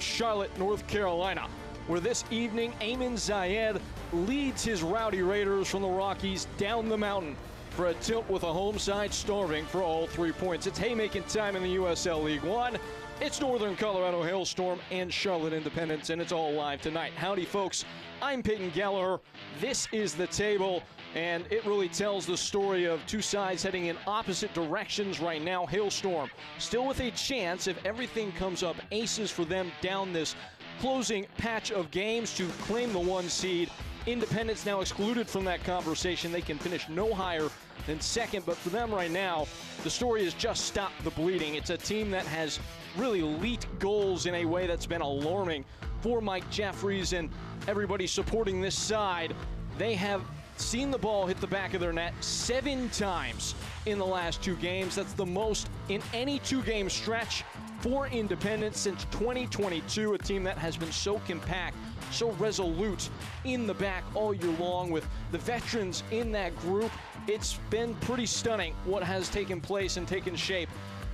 Charlotte, North Carolina, where this evening Ayman Zayed leads his Rowdy Raiders from the Rockies down the mountain for a tilt with a home side starving for all 3 points. It's haymaking time in the USL League One. It's Northern Colorado Hailstorm and Charlotte Independence, and it's all live tonight. Howdy, folks. I'm Peyton Gallagher. This is The Table, and it really tells the story of two sides heading in opposite directions right now. Hailstorm still with a chance if everything comes up aces for them down this closing patch of games to claim the 1 seed. Independence now excluded from that conversation. They can finish no higher than second, but for them right now, the story is just stop the bleeding. It's a team that has really leaked goals in a way that's been alarming for Mike Jeffries and everybody supporting this side. They have seen the ball hit the back of their net 7 times in the last 2 games. That's the most in any 2-game stretch for Independence since 2022, a team that has been so compact, so resolute in the back all year long with the veterans in that group. It's been pretty stunning what has taken place and taken shape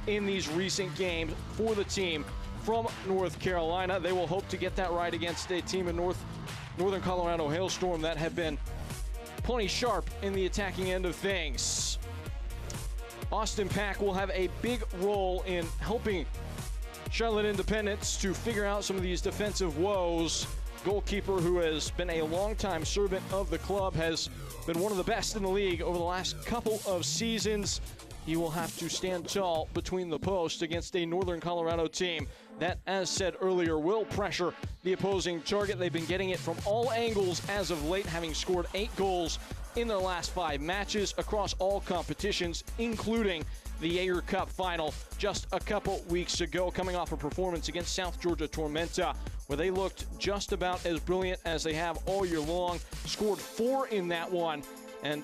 in these recent games for the team from North Carolina. They will hope to get that right against a team in Northern Colorado Hailstorm that have been plenty sharp in the attacking end of things. Austin Pack will have a big role in helping Charlotte Independence to figure out some of these defensive woes. Goalkeeper who has been a longtime servant of the club, has been one of the best in the league over the last couple of seasons. He will have to stand tall between the posts against a Northern Colorado team that, as said earlier, will pressure the opposing target. They've been getting it from all angles as of late, having scored 8 goals in their last 5 matches across all competitions, including the Jaeger Cup final just a couple weeks ago, coming off a performance against South Georgia Tormenta, where they looked just about as brilliant as they have all year long. Scored 4 in that one. And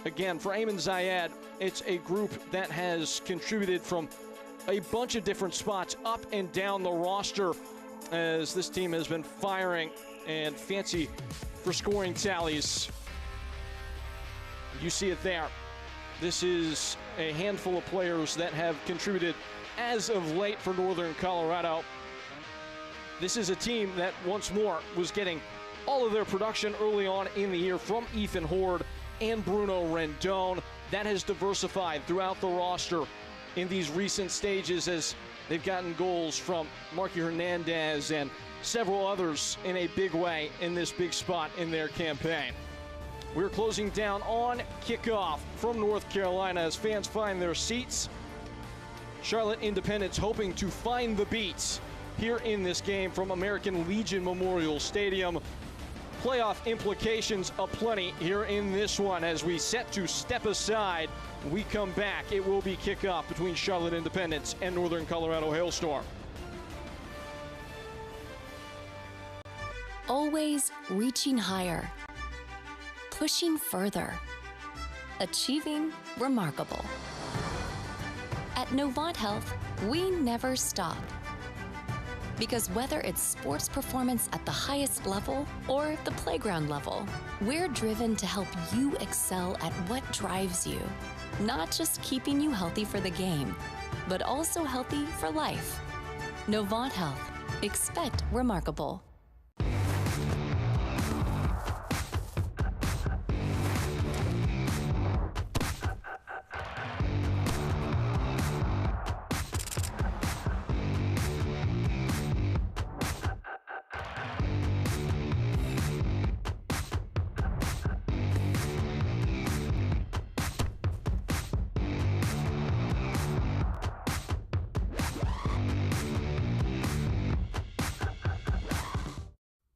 again, for Ayman Zayed, it's a group that has contributed from a bunch of different spots up and down the roster, as this team has been firing and fancy for scoring tallies. You see it there. This is a handful of players that have contributed as of late for Northern Colorado. This is a team that once more was getting all of their production early on in the year from Ethan Horde and Bruno Rendon. That has diversified throughout the roster in these recent stages as they've gotten goals from Marky Hernandez and several others in a big way in this big spot in their campaign. We're closing down on kickoff from North Carolina as fans find their seats. Charlotte Independence hoping to find the beats here in this game from American Legion Memorial Stadium. Playoff implications aplenty here in this one as we set to step aside. When we come back, it will be kickoff between Charlotte Independence and Northern Colorado Hailstorm. Always reaching higher, pushing further, achieving remarkable. At Novant Health, we never stop. Because whether it's sports performance at the highest level or the playground level, we're driven to help you excel at what drives you. Not just keeping you healthy for the game, but also healthy for life. Novant Health. Expect remarkable.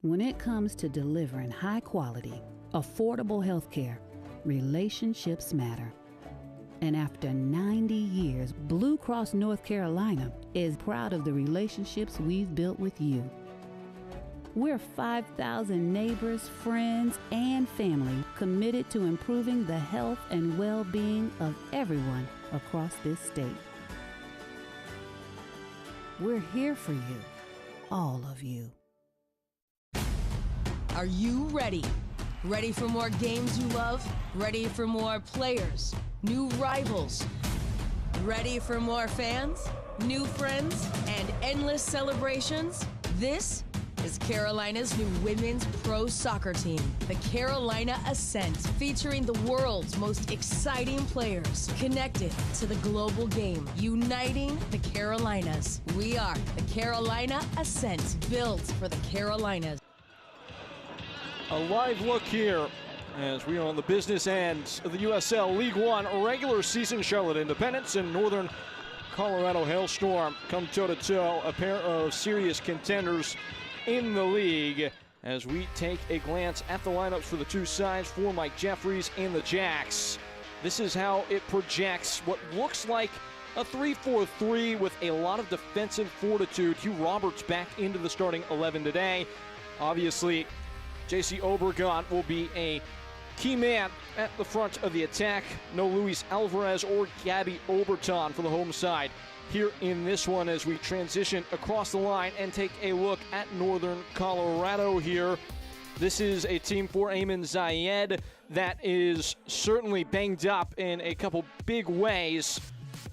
When it comes to delivering high-quality, affordable healthcare, relationships matter. And after 90 years, Blue Cross North Carolina is proud of the relationships we've built with you. We're 5,000 neighbors, friends, and family committed to improving the health and well-being of everyone across this state. We're here for you, all of you. Are you ready? Ready for more games you love? Ready for more players? New rivals? Ready for more fans? New friends? And endless celebrations? This is Carolina's new women's pro soccer team, the Carolina Ascent, featuring the world's most exciting players connected to the global game, uniting the Carolinas. We are the Carolina Ascent, built for the Carolinas. A live look here as we are on the business end of the USL League One regular season. Charlotte Independence and Northern Colorado Hailstorm come toe-to-toe, a pair of serious contenders in the league, as we take a glance at the lineups for the two sides for Mike Jeffries and the Jacks. This is how it projects what looks like a 3-4-3 with a lot of defensive fortitude. Hugh Roberts back into the starting 11 today. Obviously, JC Obregon will be a key man at the front of the attack. No Luis Alvarez or Gabby Oberton for the home side here in this one, as we transition across the line and take a look at Northern Colorado here. This is a team for Ayman Zayed that is certainly banged up in a couple big ways.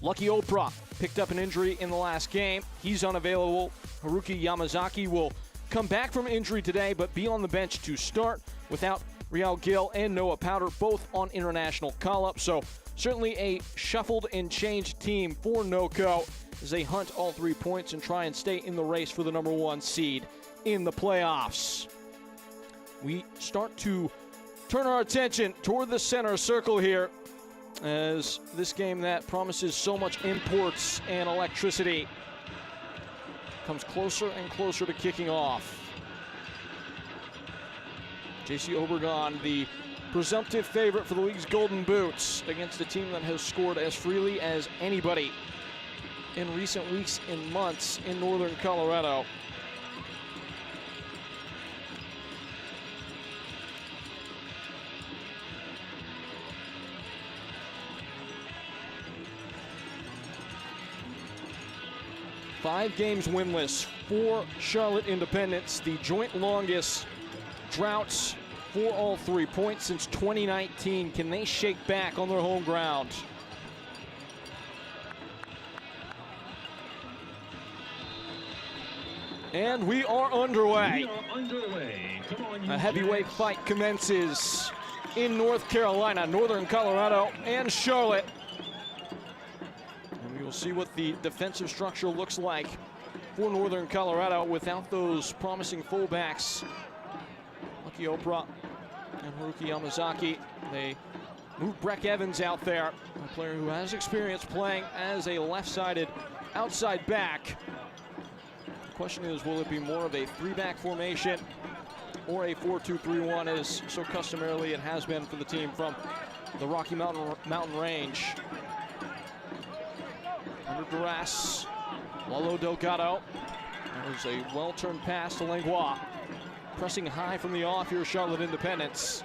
Lucky Oprah picked up an injury in the last game. He's unavailable. Haruki Yamazaki will come back from injury today, but be on the bench to start, without Real Gill and Noah Powder, both on international call-up. So certainly a shuffled and changed team for NOCO as they hunt all 3 points and try and stay in the race for the #1 seed in the playoffs. We start to turn our attention toward the center circle here, as this game that promises so much imports and electricity comes closer and closer to kicking off. JC Obregon, the presumptive favorite for the league's Golden Boots, against a team that has scored as freely as anybody in recent weeks and months in Northern Colorado. Five games winless for Charlotte Independence, the joint longest droughts for all 3 points since 2019. Can they shake back on their home ground? And we are underway. A heavyweight fight commences in North Carolina, Northern Colorado, and Charlotte. And we will see what the defensive structure looks like for Northern Colorado without those promising fullbacks, Lucky Oprah and Haruki Yamazaki. They moved Breck Evans out there, a player who has experience playing as a left-sided outside back. The question is, will it be more of a 3-back formation or a 4-2-3-1, as so customarily it has been for the team from the Rocky Mountain Range? Under duress, Lalo Delgado. That was a well-turned pass to Langlois. Pressing high from the off here, Charlotte Independence.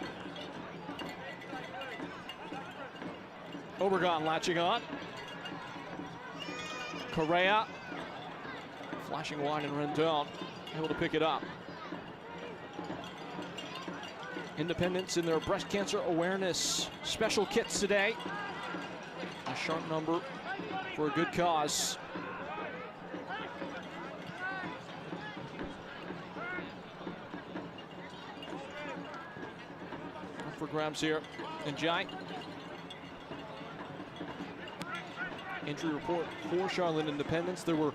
Obregon latching on. Correa flashing wide, and Rendon able to pick it up. Independence in their breast cancer awareness special kits today. A sharp number for a good cause. Up for grabs here, and Jai. Injury report for Charlotte Independence. There were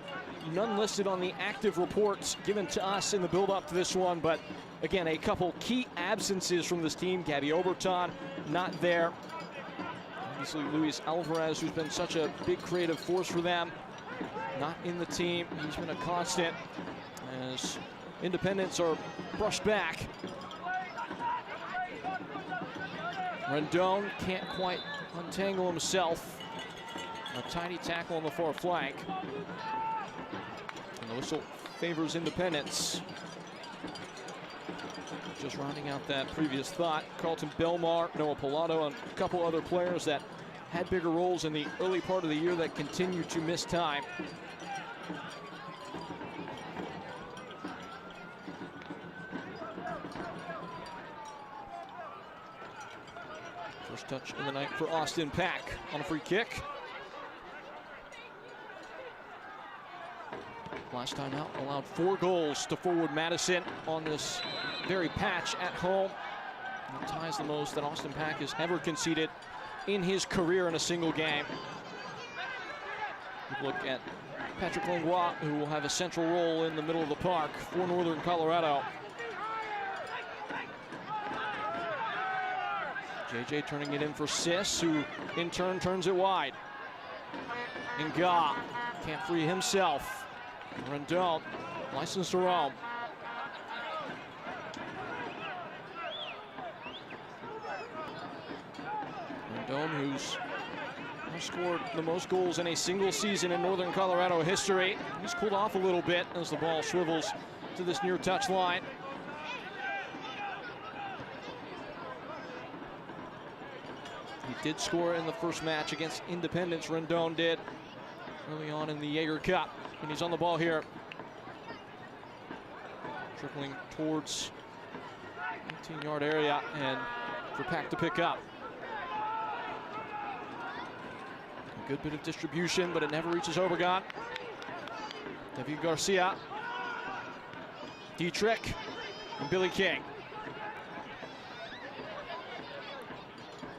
none listed on the active reports given to us in the build-up to this one, but again, a couple key absences from this team. Gabby Oberton not there. Obviously, Luis Alvarez, who's been such a big creative force for them, not in the team. He's been a constant as Independents are brushed back. Rendon can't quite untangle himself. A tiny tackle on the far flank. And the whistle favors Independence. Just rounding out that previous thought, Carlton Belmar, Noah Pilato, and a couple other players that had bigger roles in the early part of the year that continue to miss time. First touch of the night for Austin Pack on a free kick. Last time out, allowed 4 goals to forward Madison on this very patch at home. And it ties the most that Austin Pack has ever conceded in his career in a single game. Good look at Patrick Langlois, who will have a central role in the middle of the park for Northern Colorado. JJ turning it in for Sis, who in turn turns it wide. Nga can't free himself. Rendon, licensed to roam. Rendon, who's scored the most goals in a single season in Northern Colorado history. He's cooled off a little bit as the ball swivels to this near touch line. He did score in the first match against Independence. Rendon did early on in the Jaeger Cup. And he's on the ball here. Trickling towards 18-yard area and for Pack to pick up. A good bit of distribution, but it never reaches Obregon. David Garcia, Dietrich, and Billy King.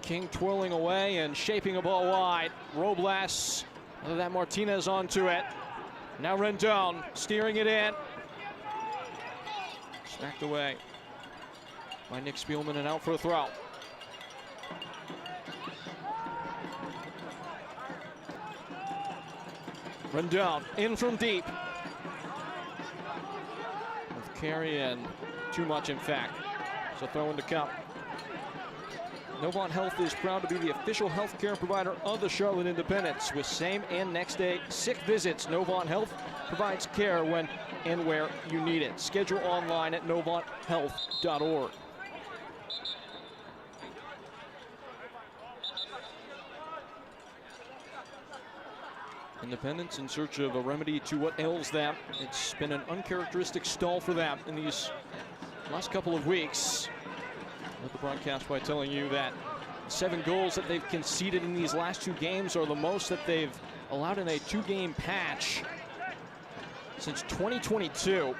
King twirling away and shaping a ball wide. Robles, other than Martinez onto it. Now Rendon steering it in. Smacked away by Nick Spielman and out for a throw. Rendon in from deep. With carry and too much, in fact. So throw in to come. Novant Health is proud to be the official healthcare provider of the Charlotte Independents. With same and next day sick visits, Novant Health provides care when and where you need it. Schedule online at novanthealth.org. Independents in search of a remedy to what ails them. It's been an uncharacteristic stall for them in these last couple of weeks. With the broadcast by telling you that 7 goals that they've conceded in these last 2 games are the most that they've allowed in a 2-game patch since 2022.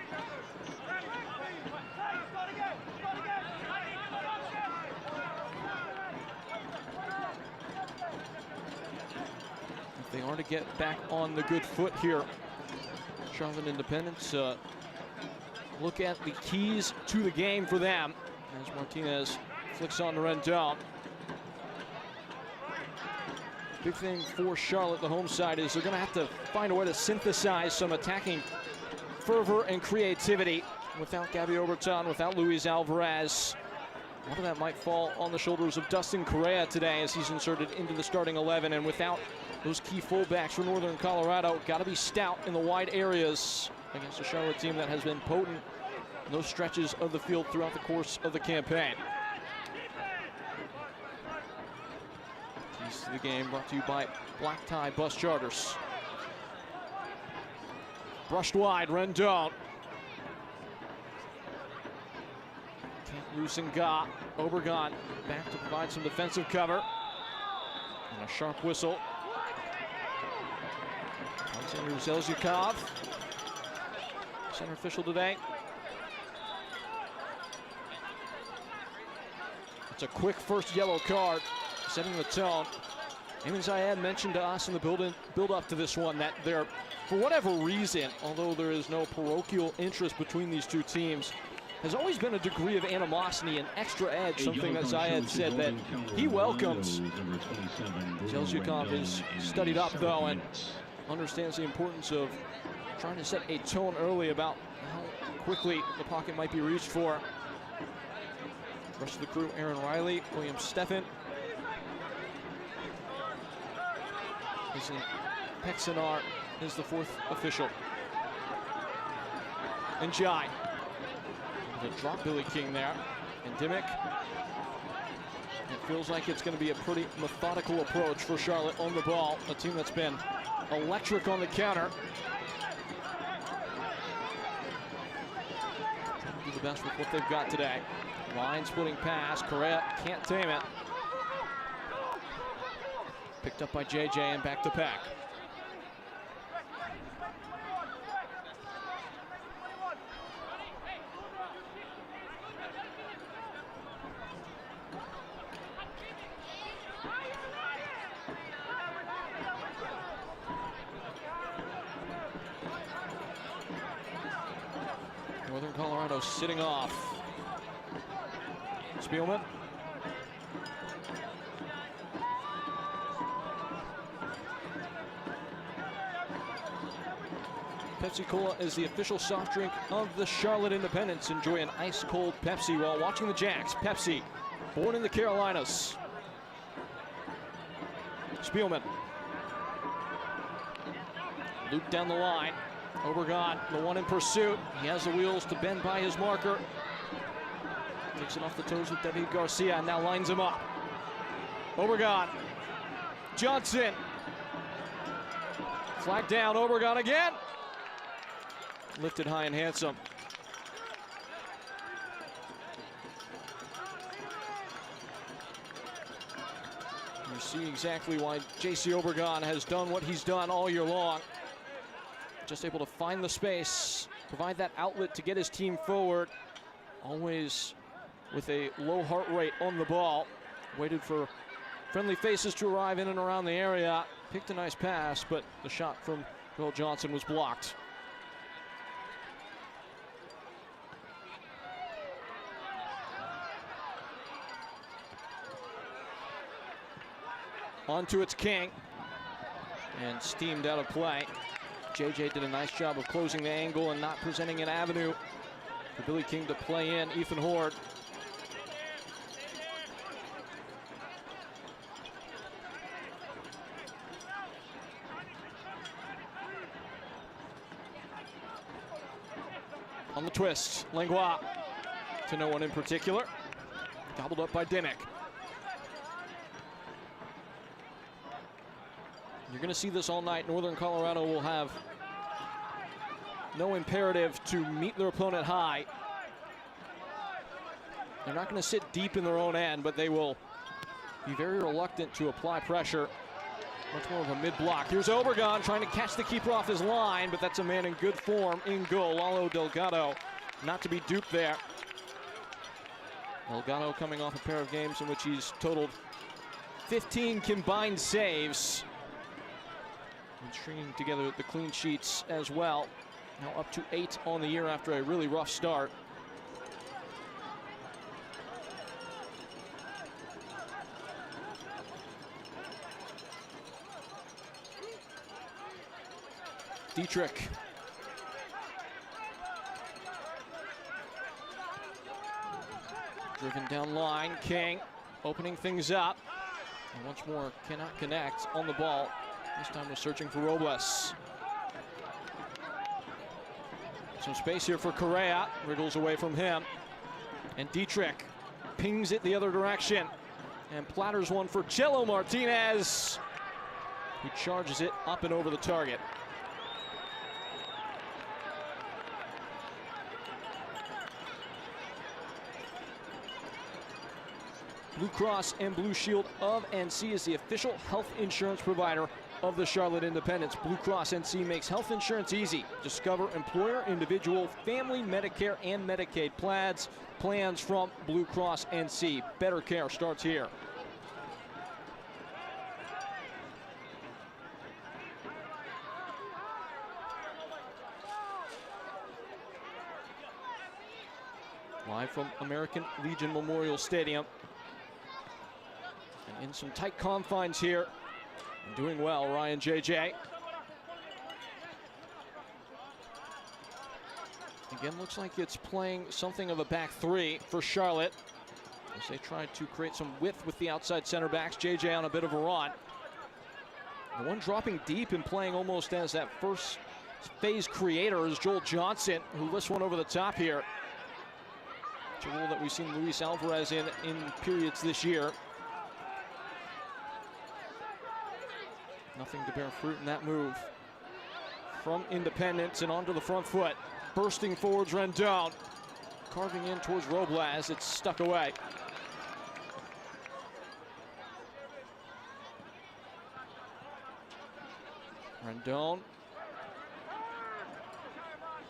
If they are to get back on the good foot here, Charlotte Independents look at the keys to the game for them. As Martinez flicks on to Rendon. Big thing for Charlotte, the home side, is they're going to have to find a way to synthesize some attacking fervor and creativity. Without Gabby Oberton, without Luis Alvarez, a lot of that might fall on the shoulders of Dustin Correa today as he's inserted into the starting 11. And without those key fullbacks for Northern Colorado, got to be stout in the wide areas against a Charlotte team that has been potent those stretches of the field throughout the course of the campaign. Keys to the game brought to you by Black Tie Bus Charters. Brushed wide, Rendon. Can't lose Nga. Obregon back to provide some defensive cover. And a sharp whistle. Alexander Zelzhikov, center official today. It's a quick first yellow card, setting the tone. Eamon Zayed mentioned to us in the build up to this one that there, for whatever reason, although there is no parochial interest between these two teams, has always been a degree of animosity and extra edge, something that Zayed said that he welcomes. Zelzhikov is studied up, though, and understands the importance of trying to set a tone early about how quickly the pocket might be reached for. Rest of the crew, Aaron Riley, William Steffen. Pexanar is the 4th official. And Jai. The drop Billy King there. And Dimmick. It feels like it's going to be a pretty methodical approach for Charlotte on the ball. A team that's been electric on the counter. Trying to do the best with what they've got today. Line splitting pass, Correa can't tame it. Picked up by JJ and back to Pack. Northern Colorado sitting off. Spielman. Pepsi Cola is the official soft drink of the Charlotte Independents. Enjoy an ice-cold Pepsi while watching the Jacks. Pepsi, born in the Carolinas. Spielman. Loop down the line. Obregon, the one in pursuit. He has the wheels to bend by his marker. Takes it off the toes with David Garcia and now lines him up. Obregon. Johnson. Flag down, Obregon again. Lifted high and handsome. You see exactly why J.C. Obregon has done what he's done all year long. Just able to find the space, provide that outlet to get his team forward. Always with a low heart rate on the ball. Waited for friendly faces to arrive in and around the area. Picked a nice pass, but the shot from Will Johnson was blocked. Onto its King, and steamed out of play. JJ did a nice job of closing the angle and not presenting an avenue for Billy King to play in. Ethan Horde. On the twist, Langlois to no one in particular. Gobbled up by Dimick. You're going to see this all night. Northern Colorado will have no imperative to meet their opponent high. They're not going to sit deep in their own end, but they will be very reluctant to apply pressure. Much more of a mid-block. Here's Obregon trying to catch the keeper off his line, but that's a man in good form in goal. Lalo Delgado not to be duped there. Delgado coming off a pair of games in which he's totaled 15 combined saves. And stringing together the clean sheets as well. Now up to 8 on the year after a really rough start. Dietrich. Driven down line, King opening things up. And once more cannot connect on the ball. This time we're searching for Robles. Some space here for Correa. Wriggles away from him. And Dietrich pings it the other direction. And platters one for Chelo Martinez, who charges it up and over the target. Blue Cross and Blue Shield of NC is the official health insurance provider of the Charlotte Independents. Blue Cross NC makes health insurance easy. Discover employer, individual, family, Medicare, and Medicaid plans from Blue Cross NC. Better care starts here. Live from American Legion Memorial Stadium. And in some tight confines here. Doing well, Ryan JJ. Again, looks like it's playing something of a back three for Charlotte as they try to create some width with the outside center backs. JJ on a bit of a run. The one dropping deep and playing almost as that first phase creator is Joel Johnson, who lifts one over the top here. It's a role that we've seen Luis Alvarez in periods this year. Nothing to bear fruit in that move from Independence and onto the front foot. Bursting forwards, Rendon. Carving in towards Robles, it's stuck away. Rendon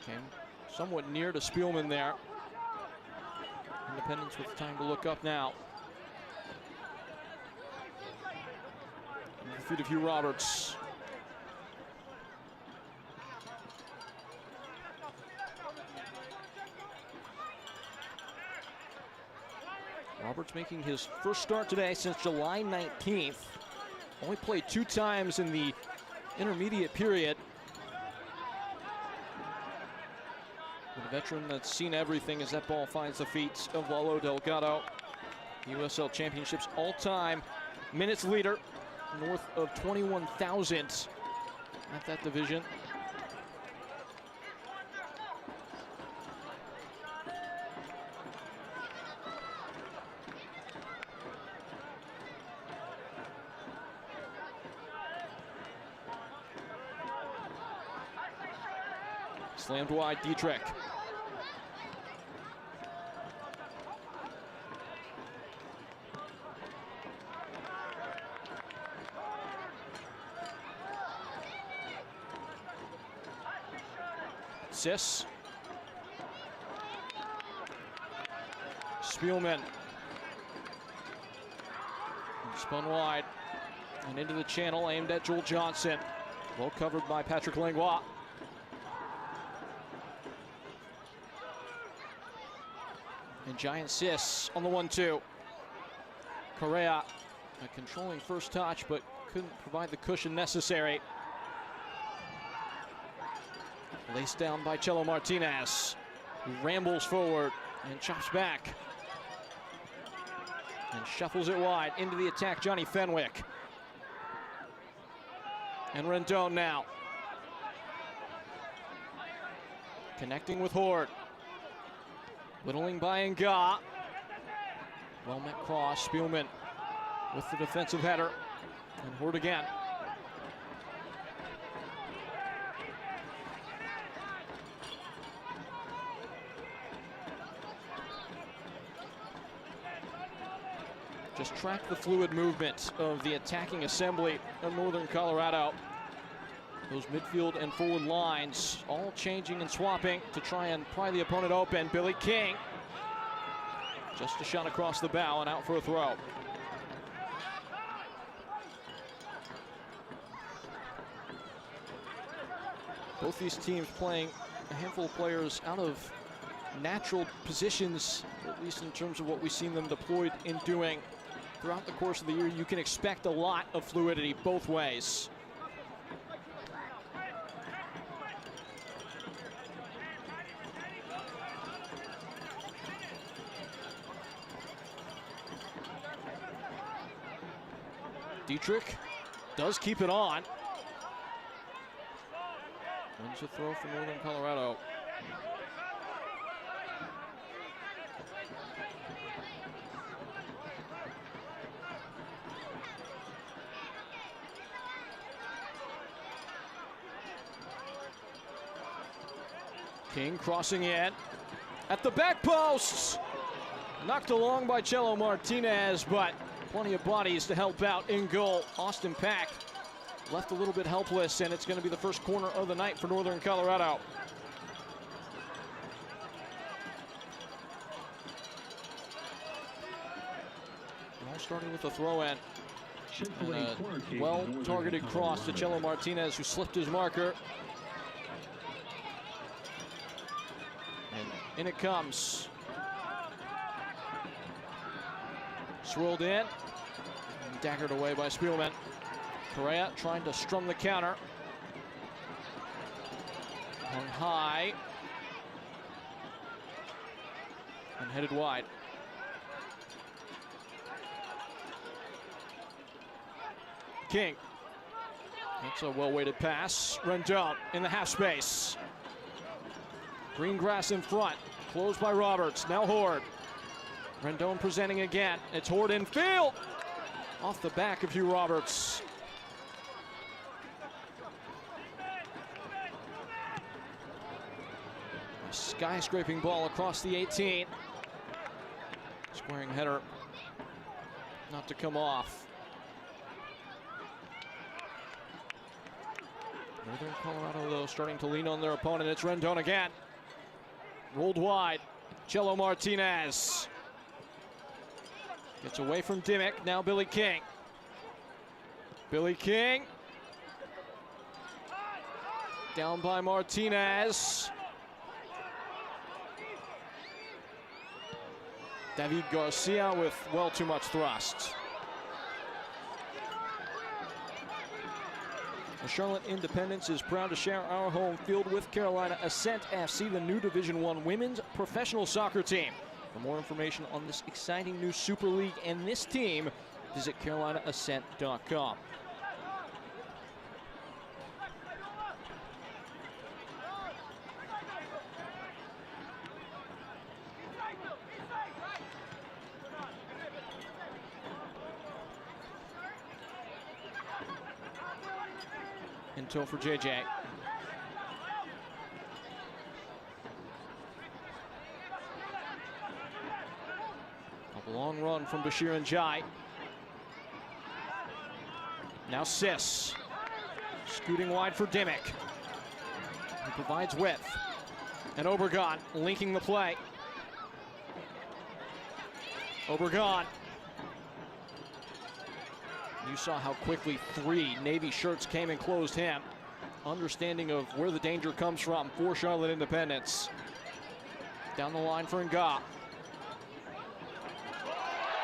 came somewhat near to Spielman there. Independence with time to look up now. The feet of Hugh Roberts. Roberts making his first start today since July 19th. Only played 2 times in the intermediate period. But a veteran that's seen everything as that ball finds the feet of Lalo Delgado. USL Championship's all-time minutes leader, north of 21,000 at that division. Slammed wide, Dietrich. Sis. Spielman. Spun wide and into the channel, aimed at Joel Johnson. Well covered by Patrick Langlois. And Giant Sis on the 1-2. Correa, a controlling first touch, but couldn't provide the cushion necessary. Laced down by Chelo Martinez, who rambles forward and chops back. And shuffles it wide into the attack, Johnny Fenwick. And Rendon now. Connecting with Horde. Whittling by Nga. Well met cross, Spielman with the defensive header. And Horde again. Just track the fluid movement of the attacking assembly of Northern Colorado. Those midfield and forward lines all changing and swapping to try and pry the opponent open. Billy King, just a shot across the bow and out for a throw. Both these teams playing a handful of players out of natural positions, at least in terms of what we've seen them deployed in doing. Throughout the course of the year, you can expect a lot of fluidity both ways. Dietrich does keep it on. Wins a throw for Northern Colorado. King crossing in at the back posts. Knocked along by Chelo Martinez, but plenty of bodies to help out in goal. Austin Pack left a little bit helpless, and it's going to be the first corner of the night for Northern Colorado. All starting with a throw-in. And a well-targeted cross to Chelo Martinez, who slipped his marker. And in it comes. Swirled in, and daggered away by Spielman. Correa trying to strum the counter. Hung high. And headed wide. King. That's a well-weighted pass. Rendon in the half space. Green grass in front. Closed by Roberts. Now Horde. Rendon presenting again. It's Horde in field. Off the back of Hugh Roberts. A sky-scraping ball across the 18. Squaring header. Not to come off. Northern Colorado, though, starting to lean on their opponent. It's Rendon again. Rolled wide. Chelo Martinez. Gets away from Dimmick. Now Billy King. Billy King. Down by Martinez. David Garcia with well too much thrust. The Charlotte Independence is proud to share our home field with Carolina Ascent FC, the new Division I women's professional soccer team. For more information on this exciting new Super League and this team, visit carolinaascent.com. Into for JJ. A long run from Bashir and Jai. Now Sis. Scooting wide for Dimmick. He provides width. And Obregon linking the play. Obregon. You saw how quickly 3 Navy shirts came and closed him. Understanding of where the danger comes from for Charlotte Independence. Down the line for Nga.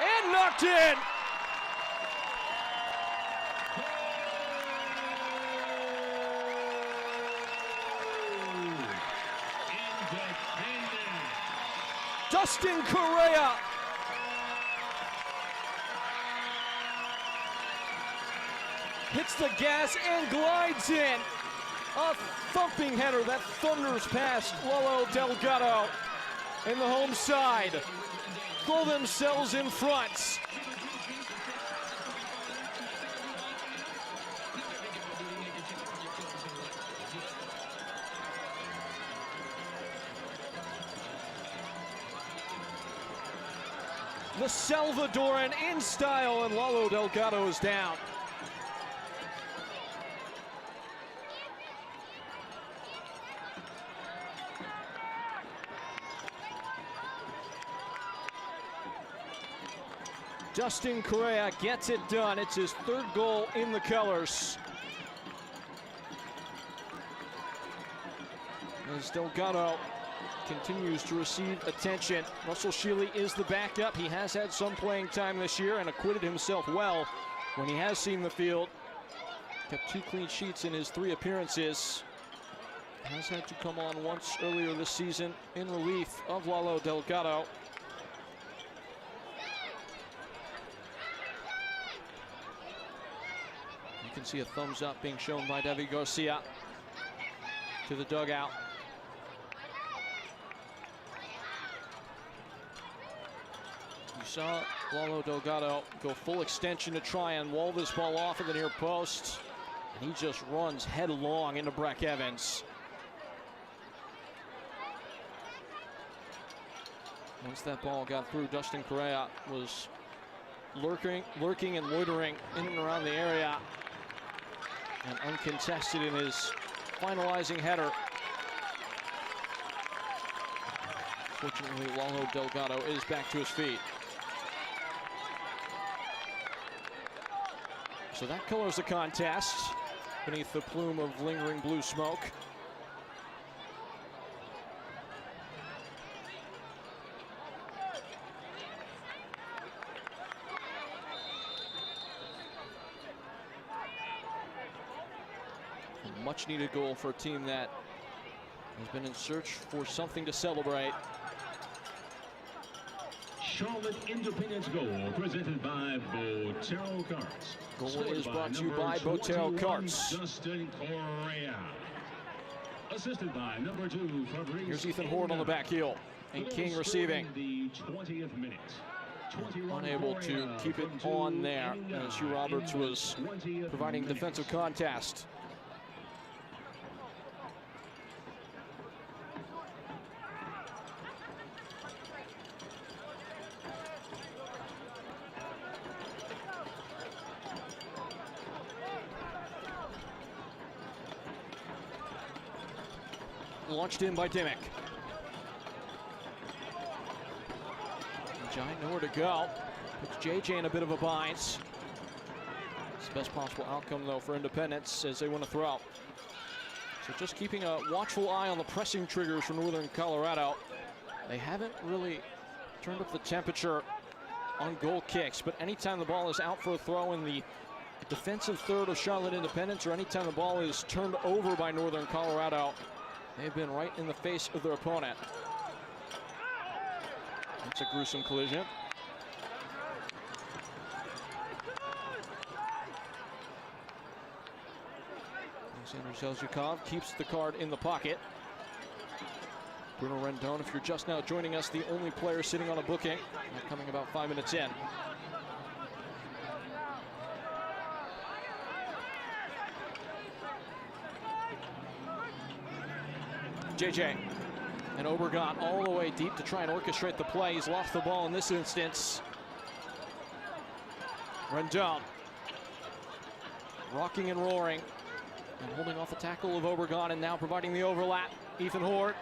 And knocked in! Dustin Correa. Hits the gas and glides in. A thumping header that thunders past Lolo Delgado. And the home side throw themselves in front. The Salvadoran in style, and Lolo Delgado is down. Dustin Correa gets it done. It's his 3rd goal in the colors. As Delgado continues to receive attention. Russell Shealy is the backup. He has had some playing time this year and acquitted himself well when he has seen the field. Kept 2 clean sheets in his 3 appearances. Has had to come on once earlier this season in relief of Lolo Delgado. You can see a thumbs up being shown by David Garcia to the dugout. You saw Lolo Delgado go full extension to try and wall this ball off at the near post. And he just runs headlong into Breck Evans. Once that ball got through, Dustin Correa was lurking and loitering in and around the area. And uncontested in his finalizing header. Fortunately, Lolo Delgado is back to his feet. So that colors the contest beneath the plume of lingering blue smoke. A much-needed goal for a team that has been in search for something to celebrate. Charlotte Independence goal presented by Botero Carts. Goal is brought to you by Botero Carts. Dustin Correa. Assisted by number 2, Fabrice. Here's Ethan Horde on the back heel. And King receiving. The 20th minute. Unable to keep it on there as Hugh Roberts was providing defensive contest. Launched in by Dimmick. Giant nowhere to go. Puts JJ in a bit of a bind. It's the best possible outcome, though, for Independence as they win a throw. So just keeping a watchful eye on the pressing triggers from Northern Colorado. They haven't really turned up the temperature on goal kicks, but anytime the ball is out for a throw in the defensive third of Charlotte Independence, or anytime the ball is turned over by Northern Colorado, they've been right in the face of their opponent. It's a gruesome collision. Alexander Zelzhikov keeps the card in the pocket. Bruno Rendon, if you're just now joining us, the only player sitting on a booking, coming about 5 minutes in. JJ and Obregon all the way deep to try and orchestrate the play. He's lost the ball in this instance. Rendon rocking and roaring and holding off the tackle of Obregon, and now providing the overlap. Ethan Hort.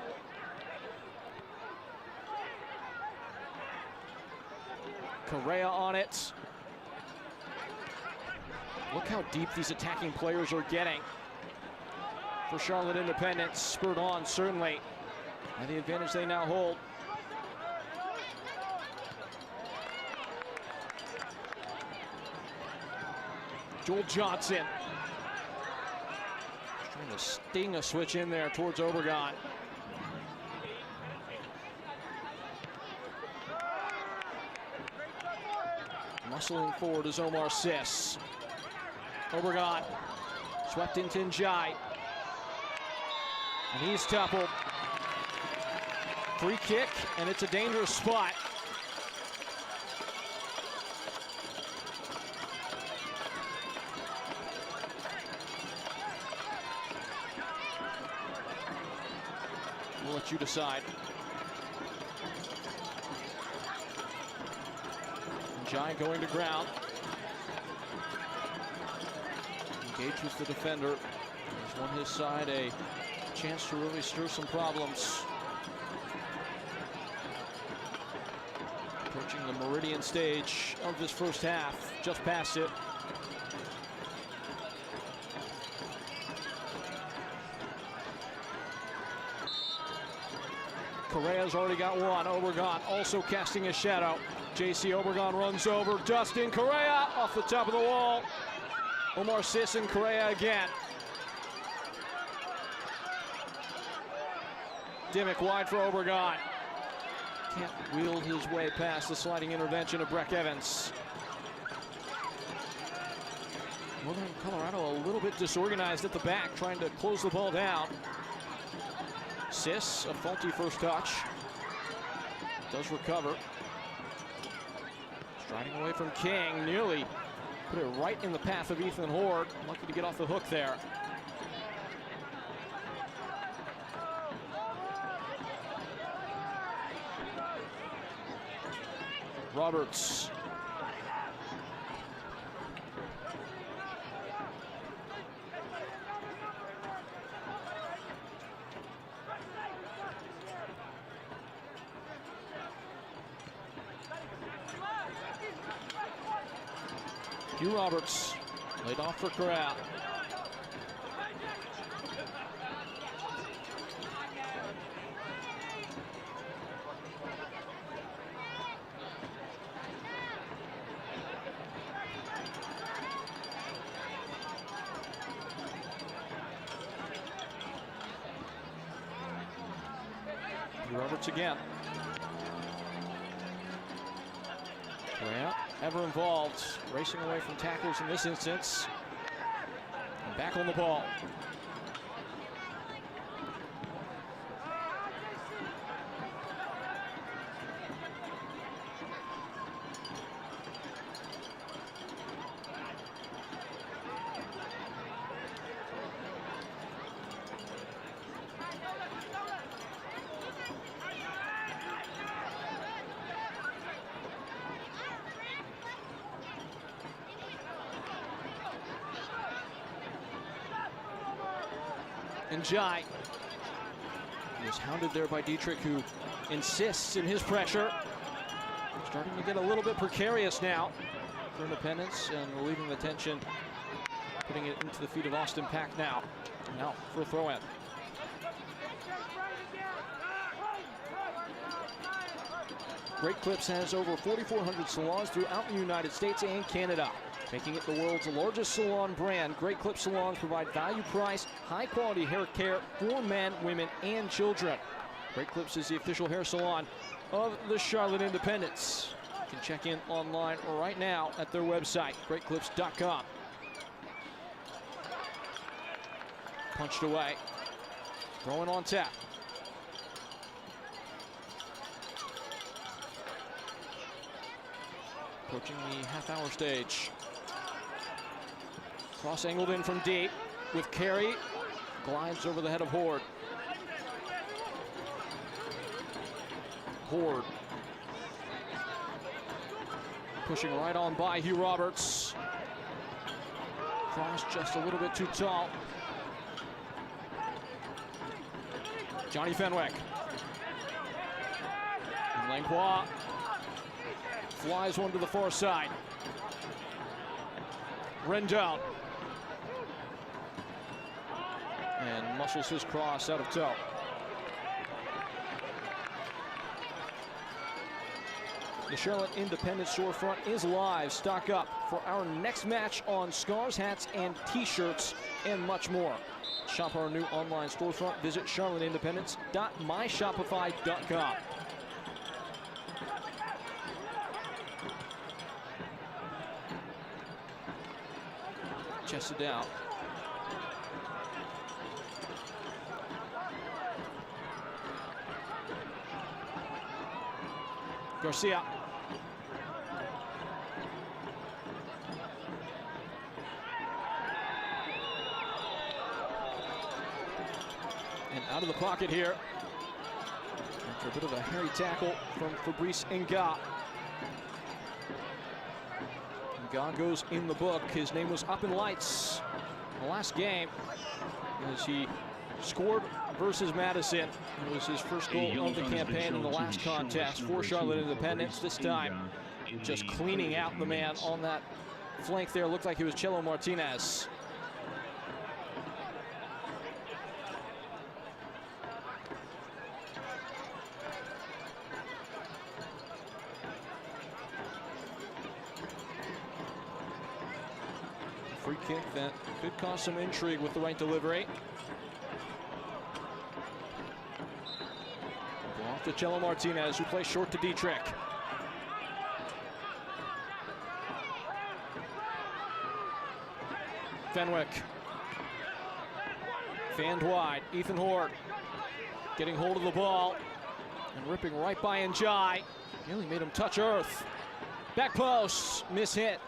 Correa on it. Look how deep these attacking players are getting for Charlotte Independence, spurred on certainly by the advantage they now hold. Joel Johnson trying to sting a switch in there towards Obregon. Muscling forward is Omar Sis. Obregon swept into Njai. And he's toppled. Free kick, and it's a dangerous spot. We'll let you decide. Njai going to ground. Engages the defender. He's on his side, a chance to really stir some problems. Approaching the meridian stage of this first half, just past it. Correa's already got one. Obregon also casting a shadow. JC Obregon runs over Dustin Correa off the top of the wall. Omar Sis and Correa again. Dimmick wide for Obregon. Can't wield his way past the sliding intervention of Breck Evans. Northern Colorado a little bit disorganized at the back, trying to close the ball down. Sis, a faulty first touch. Does recover. Striding away from King, nearly put it right in the path of Ethan Hort. Lucky to get off the hook there. Roberts. Hugh Roberts laid off for Correa. Roberts again. Correa, ever involved, racing away from tackles in this instance. And back on the ball. Njai is hounded there by Dietrich, who insists in his pressure. Starting to get a little bit precarious now for Independence, and relieving the tension, putting it into the feet of Austin Pack now. Now for a throw-in. Great Clips has over 4,400 salons throughout the United States and Canada, making it the world's largest salon brand. Great Clips salons provide value-priced, high-quality hair care for men, women, and children. Great Clips is the official hair salon of the Charlotte Independents. You can check in online right now at their website, greatclips.com. Punched away. Throwing on tap. Approaching the half-hour stage. Cross angled in from deep with carry. Glides over the head of Horde. Horde. Pushing right on by Hugh Roberts. Cross just a little bit too tall. Johnny Fenwick. And Langlois flies one to the far side. Rendon. And muscles his cross out of toe. The Charlotte Independent storefront is live. Stock up for our next match on scarves, hats, and t-shirts, and much more. Shop our new online storefront. Visit charlotteindependence.myshopify.com. Chested out. Garcia. And out of the pocket here. After a bit of a hairy tackle from Fabrice Nga. Nga goes in the book. His name was up in lights in the last game as he scored versus Madison. It was his first goal of the campaign in the last contest for Charlotte Independence. This time, just cleaning out the man on that flank there. Looked like it was Chelo Martinez. Free kick that could cause some intrigue with the right delivery. Off to Chelo Martinez, who plays short to Dietrich. Fenwick. Fanned wide. Ethan Horde getting hold of the ball and ripping right by Njai. Nearly made him touch earth. Back post, miss hit.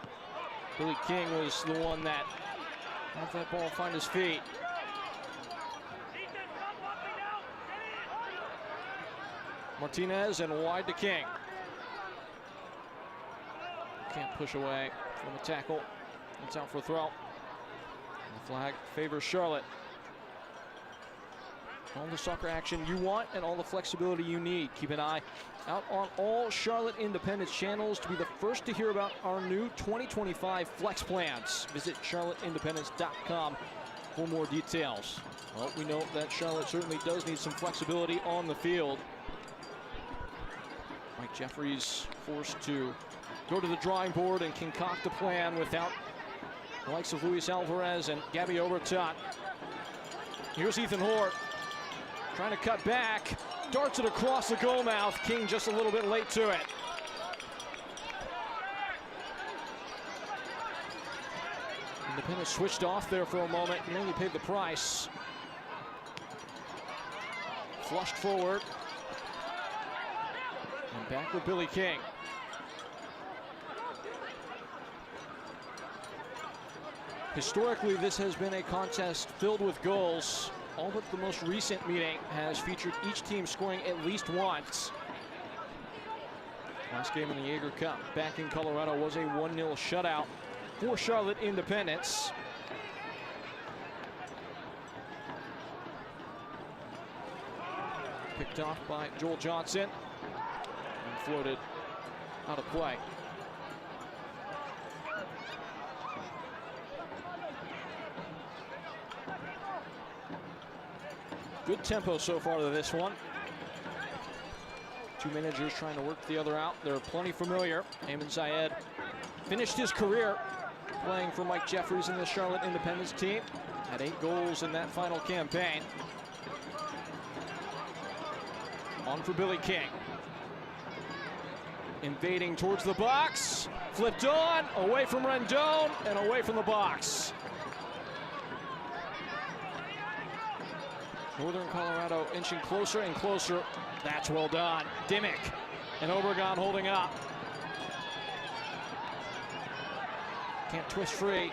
Billy King was the one that had that ball find his feet. Martinez and wide to King. Can't push away from the tackle. It's out for a throw. And the flag favors Charlotte. All the soccer action you want and all the flexibility you need. Keep an eye out on all Charlotte Independence channels to be the first to hear about our new 2025 flex plans. Visit charlotteindependence.com for more details. Well, we know that Charlotte certainly does need some flexibility on the field. Mike Jeffries forced to go to the drawing board and concoct a plan without the likes of Luis Alvarez and Gabby Obertot. Here's Ethan Horde trying to cut back, darts it across the goal mouth. King just a little bit late to it. Independent switched off there for a moment, nearly paid the price. Flushed forward. And back with Billy King. Historically, this has been a contest filled with goals. All but the most recent meeting has featured each team scoring at least once. Last game in the Jaeger Cup back in Colorado was a 1-0 shutout for Charlotte Independence. Picked off by Joel Johnson and floated out of play. Good tempo so far to this one. Two managers trying to work the other out. They're plenty familiar. Ayman Zayed finished his career playing for Mike Jeffries in the Charlotte Independence team. Had 8 goals in that final campaign. On for Billy King. Invading towards the box. Flipped on, away from Rendon, and away from the box. Northern Colorado inching closer and closer. That's well done. Dimmick and Obregon holding up. Can't twist free.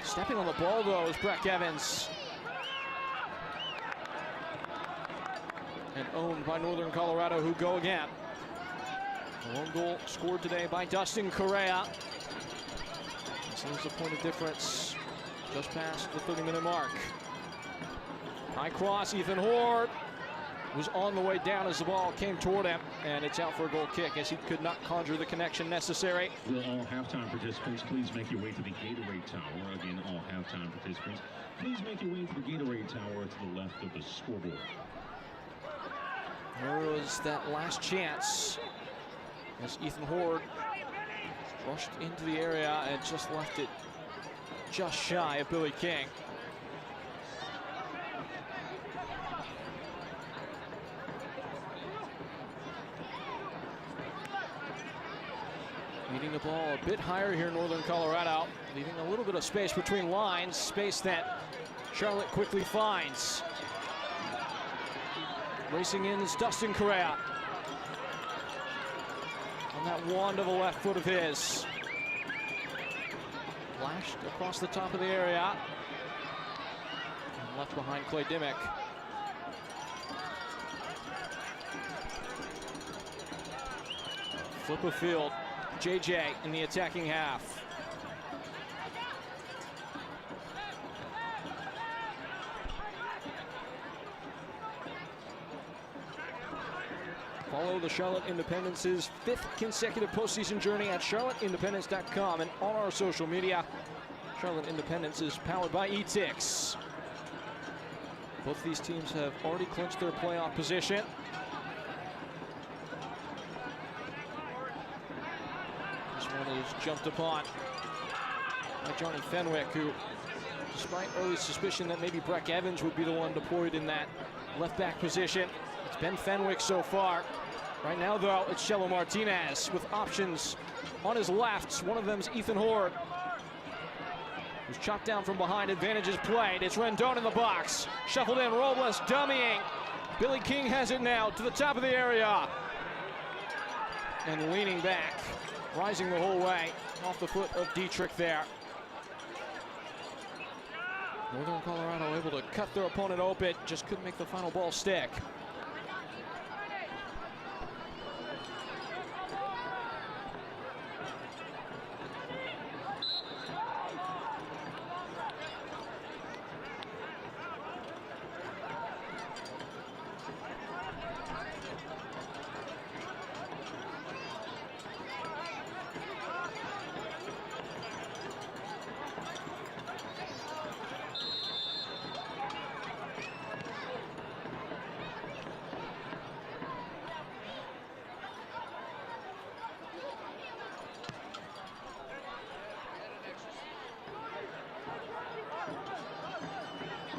Stepping on the ball, though, is Breck Evans. And owned by Northern Colorado, who go again. A lone goal scored today by Dustin Correa. This is a point of difference just past the 30-minute mark. High cross, Ethan Horde was on the way down as the ball came toward him, and it's out for a goal kick as he could not conjure the connection necessary. Will all halftime participants please make your way to the Gatorade Tower? Again, all halftime participants, please make your way to the Gatorade Tower to the left of the scoreboard. There was that last chance as Ethan Horde rushed into the area and just left it just shy of Billy King. Leading the ball a bit higher here in Northern Colorado, leaving a little bit of space between lines, space that Charlotte quickly finds. Racing in is Dustin Correa. On that wand of a left foot of his. Flashed across the top of the area. And left behind Clay Dimmick. Flip of field. JJ in the attacking half. Follow the Charlotte Independence's 5th consecutive postseason journey at charlotteindependence.com and on our social media. Charlotte Independence is powered by ETIX. Both these teams have already clinched their playoff position. This one is jumped upon by Johnny Fenwick, who, despite early suspicion that maybe Breck Evans would be the one deployed in that left back position, it's been Fenwick so far. Right now, though, it's Chelo Martinez with options on his left. One of them is Ethan Horde, who's chopped down from behind. Advantage is played. It's Rendon in the box. Shuffled in, Robles dummying. Billy King has it now to the top of the area. And leaning back, rising the whole way off the foot of Dietrich there. Northern Colorado able to cut their opponent open, just couldn't make the final ball stick.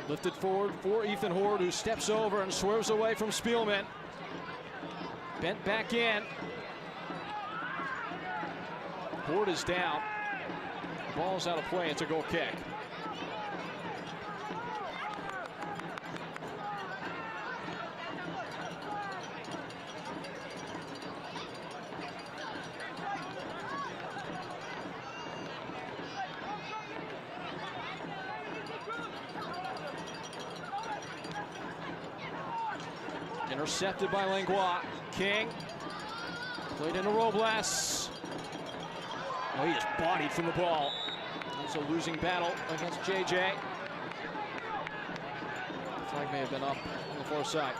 Lifted forward for Ethan Horde, who steps over and swerves away from Spielman. Bent back in. Horde is down. The ball's out of play. It's a goal kick. Intercepted by Langlois. King played into Robles. Oh, he is bodied from the ball. It's a losing battle against JJ. The flag may have been up on the far side.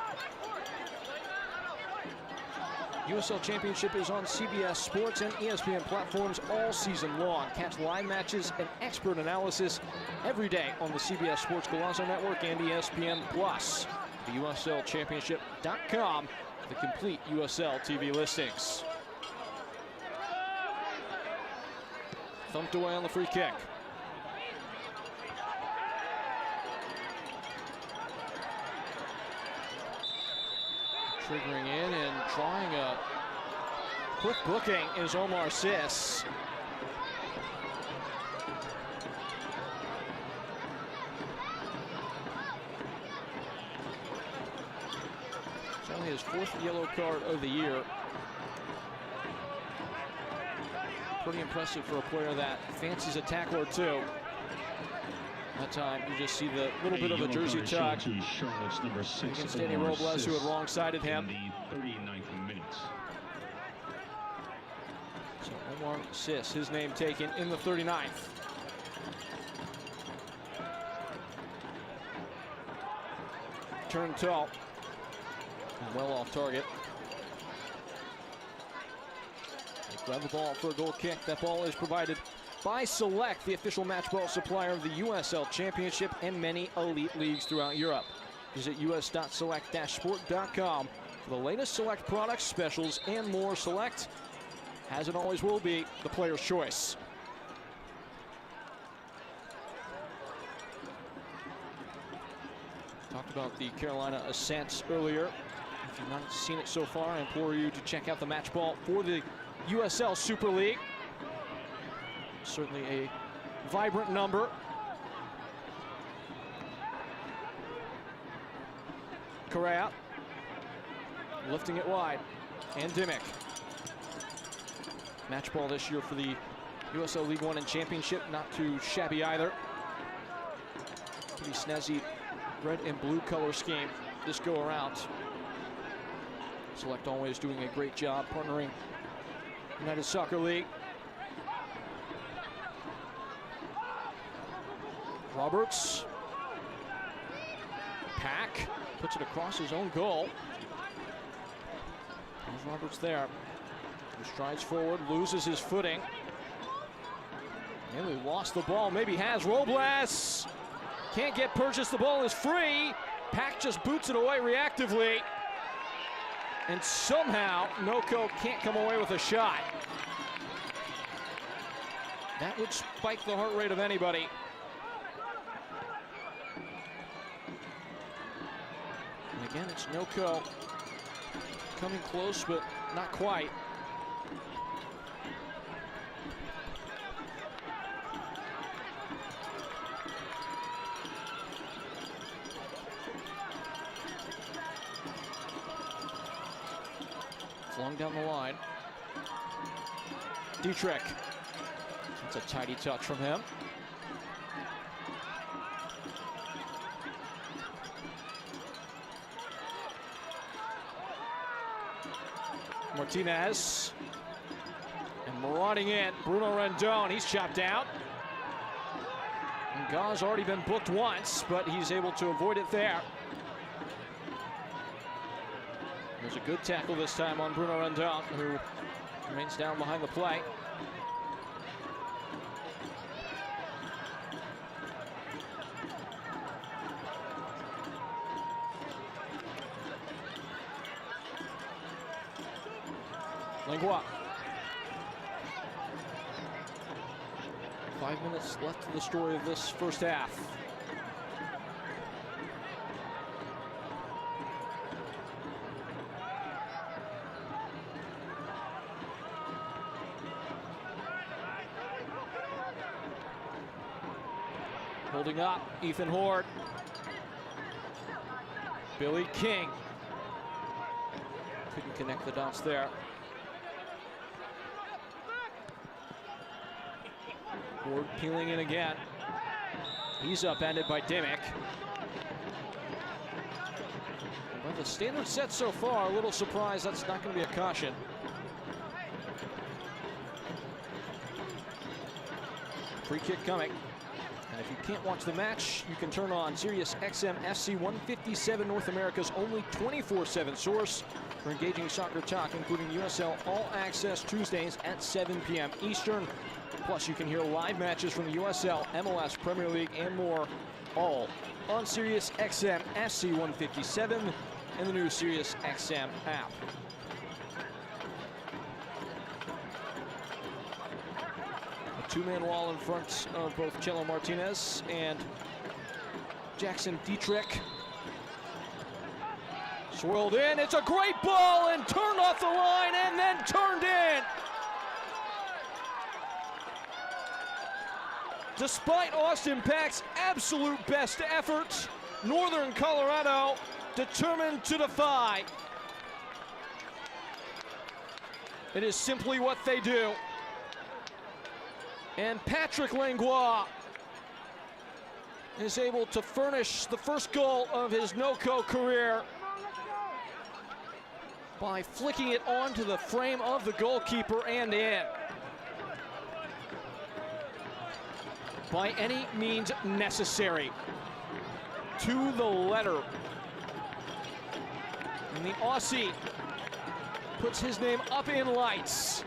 USL Championship is on CBS Sports and ESPN platforms all season long. Catch live matches and expert analysis every day on the CBS Sports Golazo Network and ESPN Plus. The USL Championship.com the complete USL TV listings. Thumped away on the free kick. Triggering in and trying a quick booking is Omar Sis. It's only his 4th yellow card of the year. Pretty impressive for a player that fancies a tackle or two. That time you just see the little bit of a jersey tug against Danny Robles, who had wrong-sided him. In the 39th minute. So Omar Sis, his name taken in the 39th. Turn tall. And well off target. They grab the ball for a goal kick. That ball is provided by Select, the official match ball supplier of the USL Championship and many elite leagues throughout Europe. Visit us.select-sport.com for the latest Select products, specials, and more. Select, as it always will be, the player's choice. Talked about the Carolina ascent earlier. If you've not seen it so far, I implore you to check out the match ball for the USL Super League. Certainly a vibrant number. Correa lifting it wide, and Dimmick. Match ball this year for the USL League One and Championship, not too shabby either. Pretty snazzy red and blue color scheme this go around. Select always doing a great job partnering United Soccer League. Roberts. Pack puts it across his own goal. There's Roberts there. He strides forward, loses his footing. Nearly lost the ball, maybe has. Robles can't get purchased, the ball is free. Pack just boots it away reactively. And somehow Noko can't come away with a shot. That would spike the heart rate of anybody. And again, it's Noko coming close, but not quite. Flung down the line. Dietrich. That's a tidy touch from him. Martinez. And marauding in, Bruno Rendon. He's chopped out. And Gau's already been booked once, but he's able to avoid it there. There's a good tackle this time on Bruno Rendon, who remains down behind the play. Langlois. 5 minutes left to the story of this first half. Holding up, Ethan Horde. Billy King. Couldn't connect the dots there. Horde peeling in again. He's upended by Dimmick. Well, the standard set so far, a little surprised that's not going to be a caution. Free kick coming. And if you can't watch the match, you can turn on Sirius XM FC 157, North America's only 24/7 source for engaging soccer talk, including USL All Access Tuesdays at 7 p.m. Eastern. Plus, you can hear live matches from the USL, MLS, Premier League, and more, all on Sirius XM FC 157. and the new Sirius XM app. A two-man wall in front of both Chelo Martinez and Jackson Dietrich. Swirled in, it's a great ball and turned off the line and then turned in. Despite Austin Pack's absolute best efforts, Northern Colorado determined to defy. It is simply what they do. And Patrick Langlois is able to furnish the first goal of his NOCO career by flicking it onto the frame of the goalkeeper and in. By any means necessary. To the letter. And the Aussie puts his name up in lights.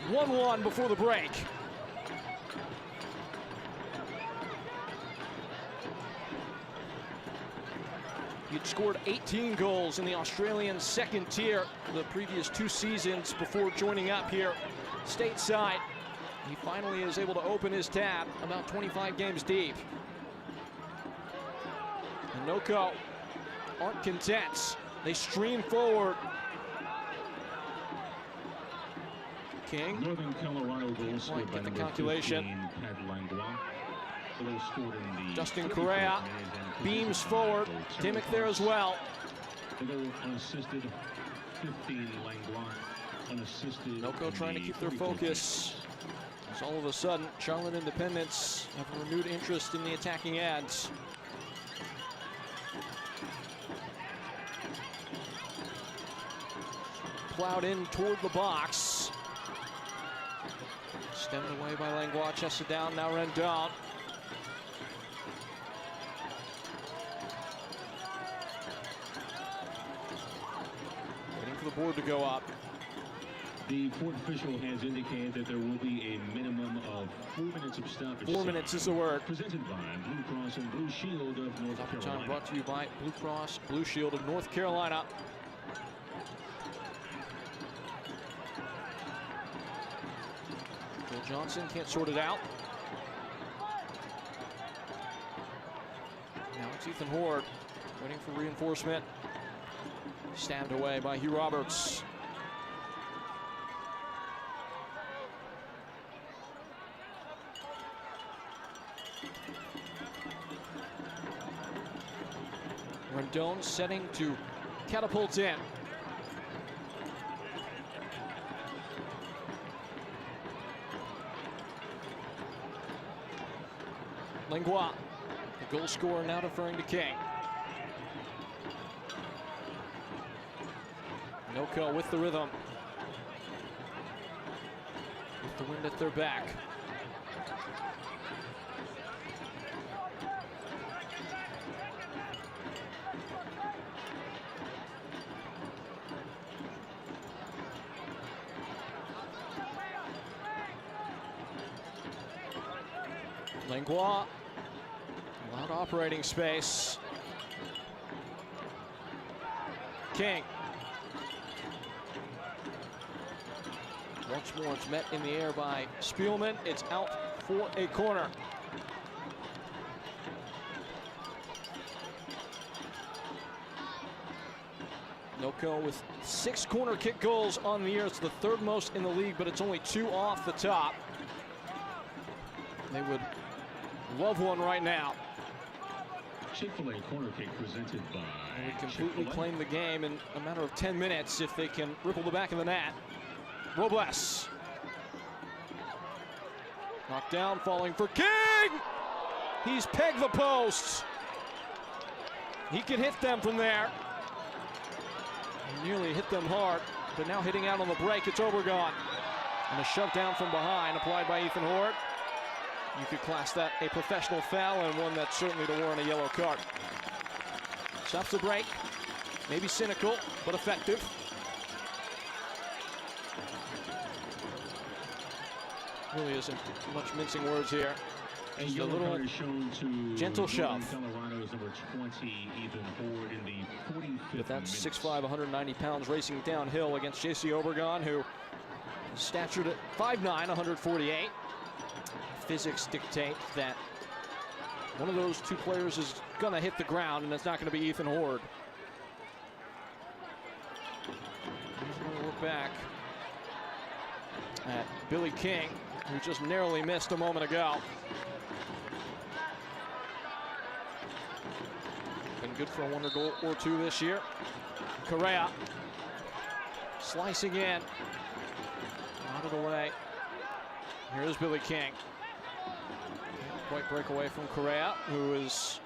1-1 before the break. He'd scored 18 goals in the Australian second tier the previous 2 seasons before joining up here stateside. He finally is able to open his tab about 25 games deep. And NOCO aren't content. They stream forward. King. Northern Colorado goal scored by the calculation. 15, Pat Langlois. Justin Correa beams forward. Dimmick there as well. Unassisted, 15 Langlois. Unassisted. NOCO trying to keep their focus. As all of a sudden, Charlotte Independence have a renewed interest in the attacking ends. Plowed in toward the box. Stemmed away by Langlois, chested down, now Rendon. Waiting for the board to go up. The court official has indicated that there will be a minimum of 4 minutes of stoppage. 4 minutes is the word. Presented by Blue Cross and Blue Shield of North Time Carolina. brought to you by Blue Cross Blue Shield of North Carolina. Joel Johnson can't sort it out. Now it's Ethan Horde waiting for reinforcement. Stabbed away by Hugh Roberts. Rendon setting to catapult in. Langlois, the goal scorer, now deferring to King. NOCO with the rhythm. With the wind at their back. Langlois, allowed operating space. King. Once more, it's met in the air by Spielman. It's out for a corner. NOCO with 6 corner kick goals on the year. It's the 3rd most in the league, but it's only 2 off the top. They would love one right now. Chick-fil-A corner kick presented by. They would completely claim the game in a matter of 10 minutes if they can ripple the back of the net. Robles. Knocked down, falling for King! He's pegged the post. He can hit them from there. He nearly hit them hard, but now hitting out on the break, it's Obregon. And a shove down from behind applied by Ethan Horde. You could class that a professional foul and one that's certainly to warrant a yellow card. Stops the break. Maybe cynical, but effective. Really isn't much mincing words here. Just a little gentle shove. But that's 6'5", 190 pounds racing downhill against J.C. Obregon, who is statured at 5'9", 148. Physics dictate that one of those two players is going to hit the ground, and it's not going to be Ethan Horde. He's going to look back at Billy King, who just narrowly missed a moment ago. Been good for a wonder goal or two this year. Correa slicing in, out of the way. Here's Billy King. Can't quite break away from Correa, who is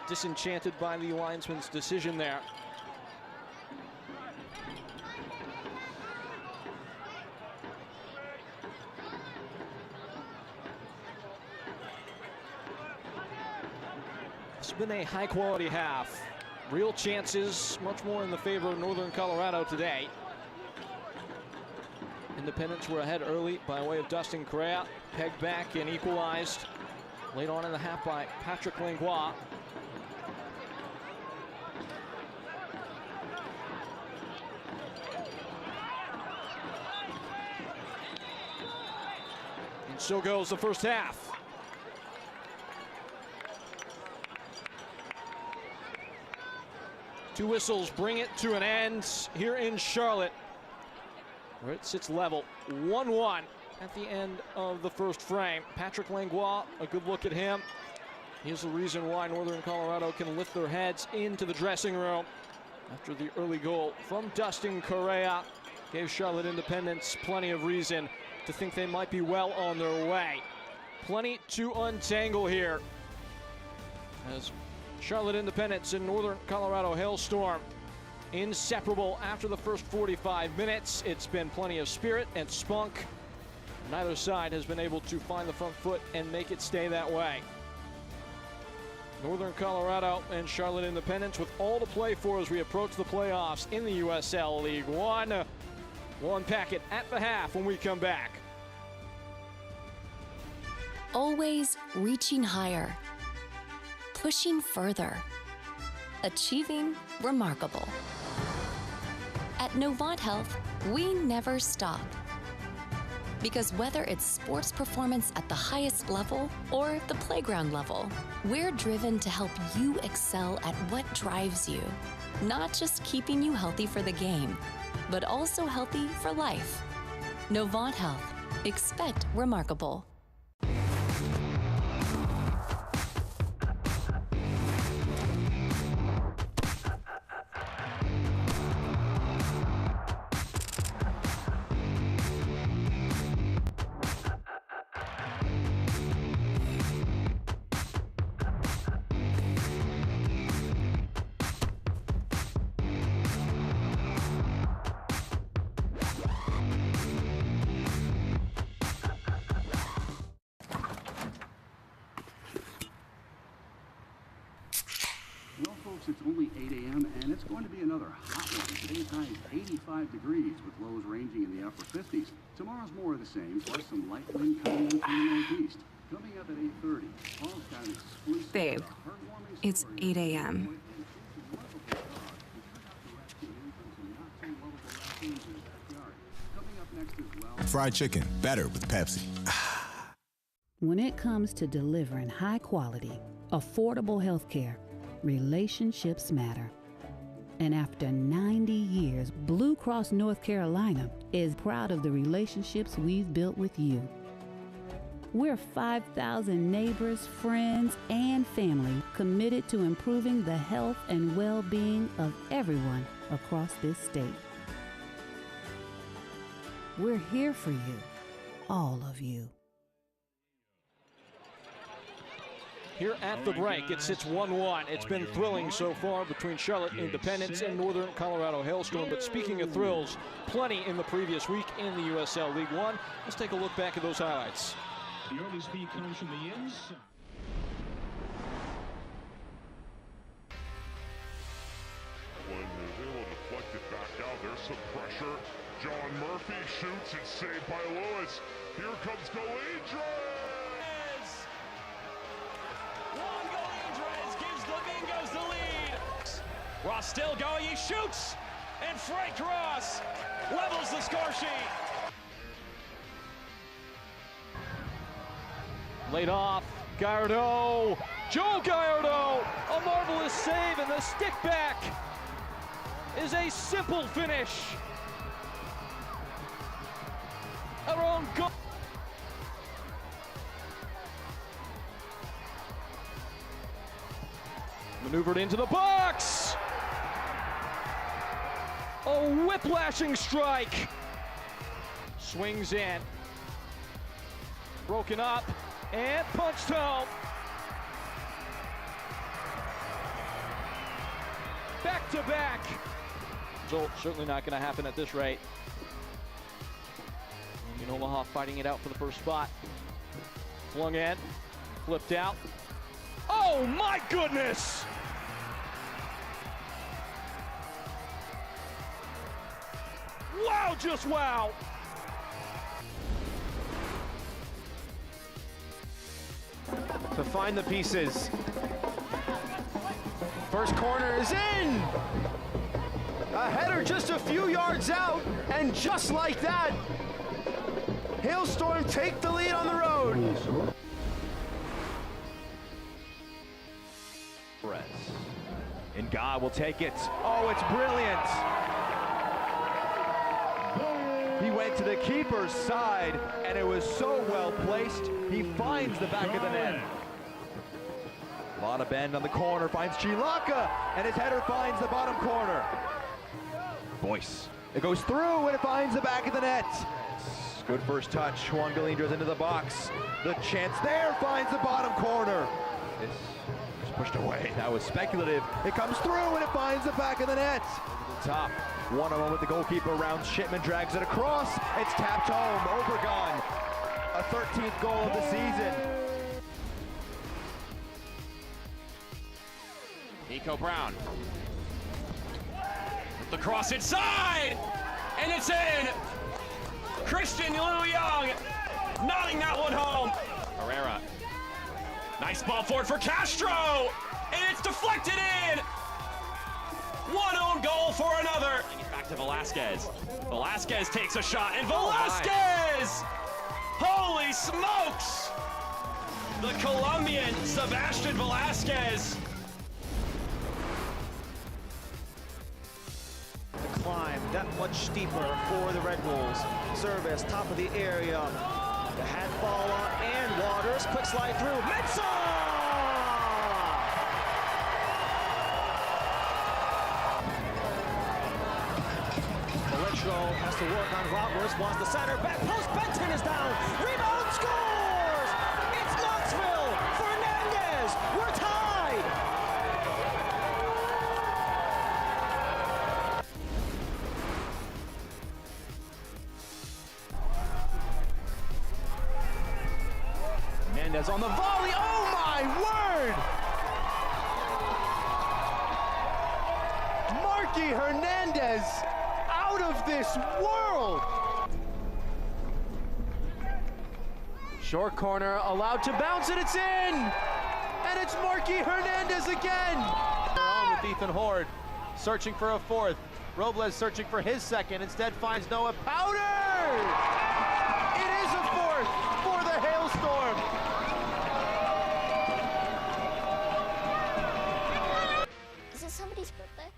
disenchanted by the linesman's decision there. It's been a high-quality half. Real chances, much more in the favor of Northern Colorado today. Independents were ahead early by way of Dustin Correa. Pegged back and equalized late on in the half by Patrick Langlois. And so goes the first half. Two whistles bring it to an end here in Charlotte, where it sits level 1-1 at the end of the first frame. Patrick Langlois, a good look at him. He's the reason why Northern Colorado can lift their heads into the dressing room after the early goal from Dustin Correa. Gave Charlotte Independents plenty of reason to think they might be well on their way. Plenty to untangle here, as Charlotte Independents and Northern Colorado Hailstorm inseparable after the first 45 minutes. It's been plenty of spirit and spunk. Neither side has been able to find the front foot and make it stay that way. Northern Colorado and Charlotte Independents with all to play for as we approach the playoffs in the USL League One. We'll unpack it at the half when we come back. Always reaching higher, pushing further, achieving remarkable. At Novant Health, we never stop. Because whether it's sports performance at the highest level or the playground level, we're driven to help you excel at what drives you. Not just keeping you healthy for the game, but also healthy for life. Novant Health. Expect remarkable. Well, folks, it's only 8 a.m. and it's going to be another hot one. Today's high is 85 degrees with lows ranging in the upper 50s. Tomorrow's more of the same, plus some light wind coming in from the northeast. Coming up at 8:30, Paul's got an exclusive, Babe, it's 8 a.m. Fried chicken, better with Pepsi. When it comes to delivering high quality, affordable health care, relationships matter. And after 90 years, Blue Cross North Carolina is proud of the relationships we've built with you. We're 5,000 neighbors, friends, and family committed to improving the health and well-being of everyone across this state. We're here for you, all of you. Here at the break, it sits 1-1. It's been thrilling so far between Charlotte Independents and Northern Colorado Hailstorm. But speaking of thrills, plenty in the previous week in the USL League One. Let's take a look back at those highlights. The early speed comes from the ends. When is able to deflect it back out, there's some pressure. John Murphy shoots, it's saved by Lewis. Here comes Galidres! Ross still going, he shoots! And Frank Ross levels the score sheet. Laid off, Gallardo, Joe Gallardo, a marvelous save, and the stick back is a simple finish. Our own goal. Maneuvered into the box. A whiplashing strike. Swings in. Broken up and punched home. Back to back. Result certainly not going to happen at this rate. And Omaha fighting it out for the first spot. Flung in, flipped out. Oh my goodness! Wow, just wow! To find the pieces. First corner is in! A header just a few yards out, and just like that, Hailstorm take the lead on the road. And God will take it. Oh, it's brilliant. He went to the keeper's side, and it was so well placed, he finds the back of the net. A lot of bend on the corner, finds Chilaka, and his header finds the bottom corner. Boyce, it goes through, and it finds the back of the net. Good first touch, Juan Galindras into the box. The chance there finds the bottom corner. This was pushed away, that was speculative. It comes through, and it finds the back of the net. Over the top, one-on-one with the goalkeeper around. Shipman drags it across. It's tapped home. Obregon, a 13th goal of the season. Nico Brown. With the cross inside! And it's in! Christian Liu Young nodding that one home. Herrera. Nice ball forward for Castro! And it's deflected in! One own goal for another. Back to Velasquez. Velasquez takes a shot, and Velasquez! Holy smokes! The Colombian Sebastian Velasquez. The climb that much steeper for the Red Bulls. Service, top of the area. The hat fall on, and Waters, quick slide through. Mensah! Has to work on Roberts, wants the center, back post, Benton is down, rebound, scores! It's Knoxville, Fernandez, we're tied! Hernandez on the volley, oh my word! Marky Hernandez! Out of this world! Short corner, allowed to bounce, and it's in! And it's Marky Hernandez again! On with Ethan Horde, searching for a fourth. Robles searching for his second, instead finds Noah Powder! It is a fourth for the Hailstorm! Is it somebody's birthday?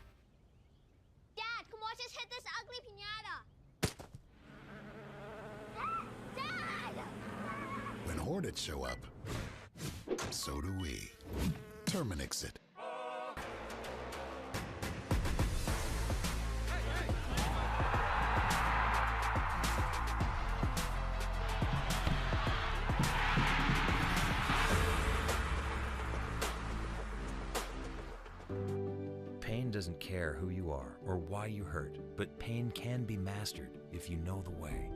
Dad, come watch us hit this ugly piñata. Dad! When Hornets show up, so do we. Terminix it. Pain doesn't care who you are or why you hurt, but pain can be mastered if you know the way.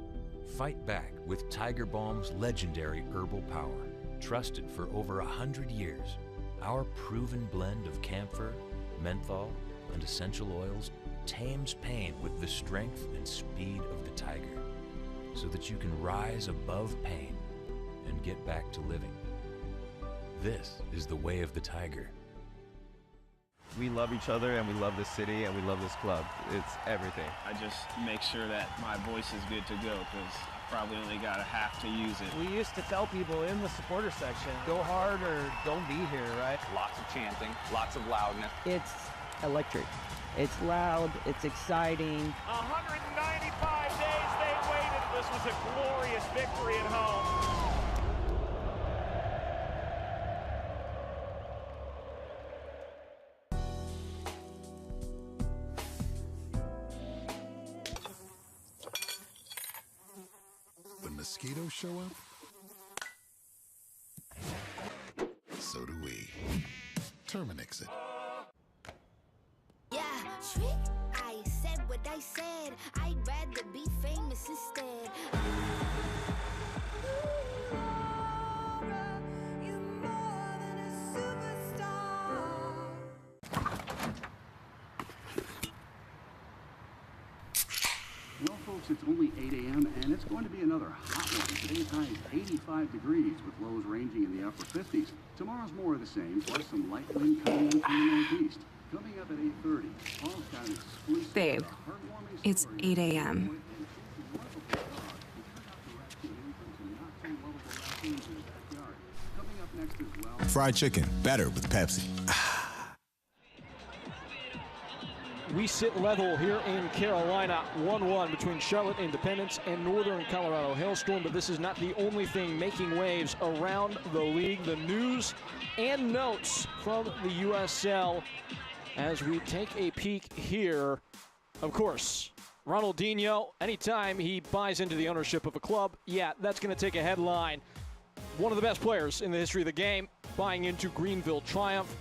Fight back with Tiger Balm's legendary herbal power. Trusted for over 100 years, our proven blend of camphor, menthol, and essential oils tames pain with the strength and speed of the tiger, so that you can rise above pain and get back to living. This is the way of the tiger. We love each other, and we love this city, and we love this club. It's everything. I just make sure that my voice is good to go, because I probably only got a half to use it. We used to tell people in the supporter section, go hard or don't be here, right? Lots of chanting, lots of loudness. It's electric. It's loud, it's exciting. 195 days they waited. This was a glorious victory at home. When mosquitoes show up, so do we. Terminix it. Yeah, trick. I said what I said. I'd rather be famous instead. Well, folks, it's only 8 a.m. and it's going to be another hot one. Today's high is 85 degrees with lows ranging in the upper 50s. Tomorrow's more of the same, plus some light wind coming in from the northeast. Coming up at 8:30, Paul's got an exclusive Babe, it's 8 a.m. Fried chicken, better with Pepsi. We sit level here in Carolina, 1-1 between Charlotte Independence and Northern Colorado Hailstorm, but this is not the only thing making waves around the league. The news and notes from the USL as we take a peek here. Of course, Ronaldinho, anytime he buys into the ownership of a club, yeah, that's going to take a headline. One of the best players in the history of the game buying into Greenville Triumph.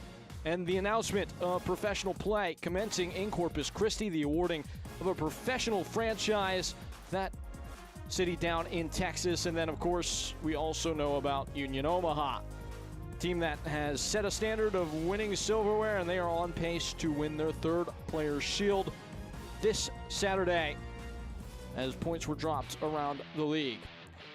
And the announcement of professional play commencing in Corpus Christi, the awarding of a professional franchise, that city down in Texas. And then, of course, we also know about Union Omaha, a team that has set a standard of winning silverware, and they are on pace to win their third Players' Shield this Saturday as points were dropped around the league.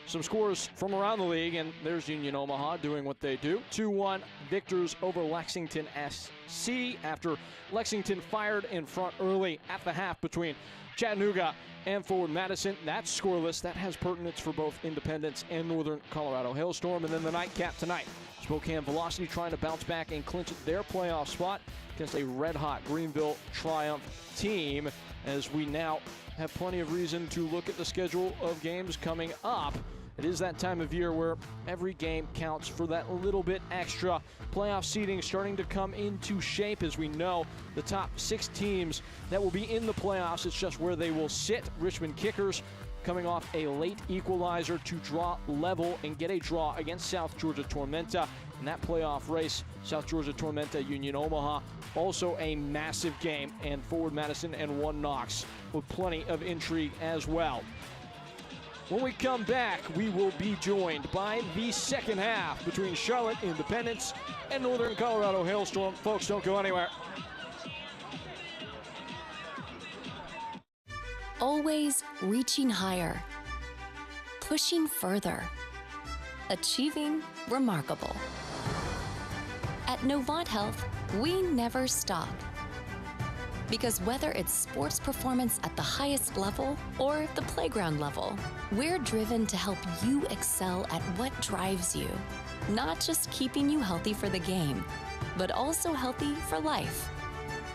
Some scores from around the league, and there's Union Omaha doing what they do. 2-1 victors over Lexington SC after Lexington fired in front early at the half between Chattanooga and Forward Madison. That's scoreless. That has pertinence for both Independence and Northern Colorado Hailstorm. And then the nightcap tonight, Spokane Velocity trying to bounce back and clinch their playoff spot against a red-hot Greenville Triumph team, as we now have plenty of reason to look at the schedule of games coming up. It is that time of year where every game counts for that little bit extra. Playoff seeding starting to come into shape, as we know the top 6 teams that will be in the playoffs. It's just where they will sit. Richmond Kickers coming off a late equalizer to draw level and get a draw against South Georgia Tormenta. In that playoff race, South Georgia Tormenta, Union Omaha, also a massive game, and Forward Madison and One Knox with plenty of intrigue as well. When we come back, we will be joined by the second half between Charlotte Independence and Northern Colorado Hailstorm. Folks, don't go anywhere. Always reaching higher, pushing further, achieving remarkable. At Novant Health, we never stop. Because whether it's sports performance at the highest level or the playground level, we're driven to help you excel at what drives you. Not just keeping you healthy for the game, but also healthy for life.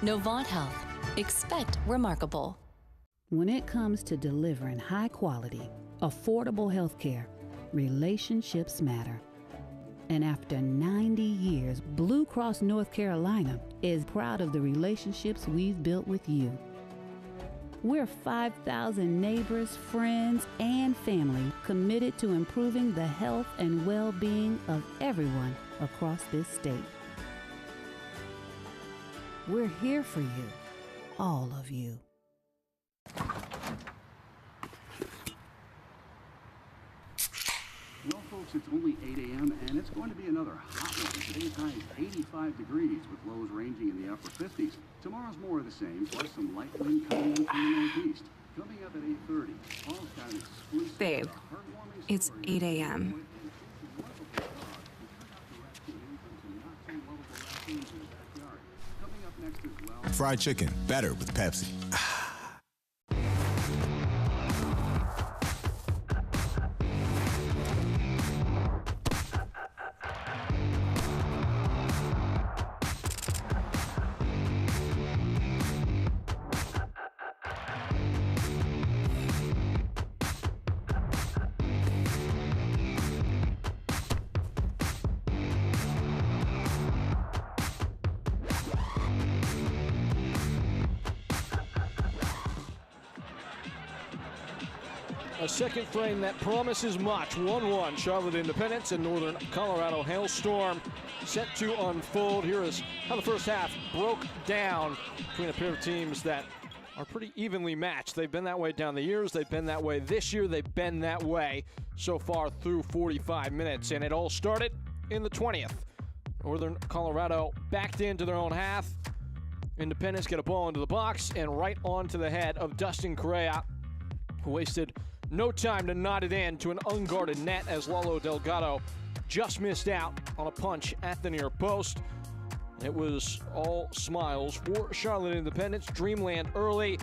Novant Health. Expect remarkable. When it comes to delivering high quality, affordable health care, relationships matter. And after 90 years, Blue Cross North Carolina is proud of the relationships we've built with you. We're 5,000 neighbors, friends, and family committed to improving the health and well-being of everyone across this state. We're here for you, all of you. Well, folks, it's only 8 a.m. and it's going to be another hot one. Today's high is 85 degrees with lows ranging in the upper 50s. Tomorrow's more of the same, plus some light wind coming in from the northeast. Coming up at 8:30, Paul's got an exclusive. Babe, it's 8 a.m. Coming up next Fried chicken, better with Pepsi. A second frame that promises much. 1-1 Charlotte Independence and Northern Colorado Hailstorm set to unfold. Here is how the first half broke down between a pair of teams that are pretty evenly matched. They've been that way down the years. They've been that way this year. They've been that way so far through 45 minutes. And it all started in the 20th. Northern Colorado backed into their own half. Independence get a ball into the box and right onto the head of Dustin Correa, who wasted no time to knot it in to an unguarded net as Lalo Delgado just missed out on a punch at the near post. It was all smiles for Charlotte Independence. Dreamland early,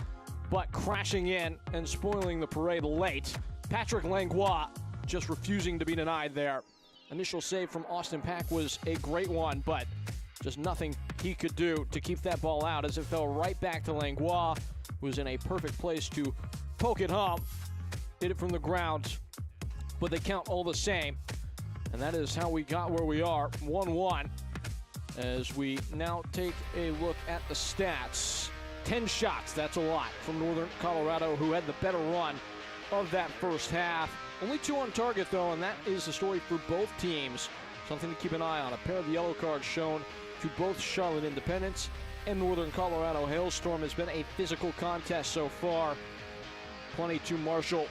but crashing in and spoiling the parade late. Patrick Langlois just refusing to be denied there. Initial save from Austin Pack was a great one, but just nothing he could do to keep that ball out as it fell right back to Langlois, who was in a perfect place to poke it home. Hit it from the ground, but they count all the same. And that is how we got where we are, 1-1. As we now take a look at the stats. 10 shots, that's a lot from Northern Colorado, who had the better run of that first half. Only 2 on target, though, and that is the story for both teams. Something to keep an eye on. A pair of yellow cards shown to both Charlotte Independence and Northern Colorado Hailstorm. Has been a physical contest so far. Plenty to marshal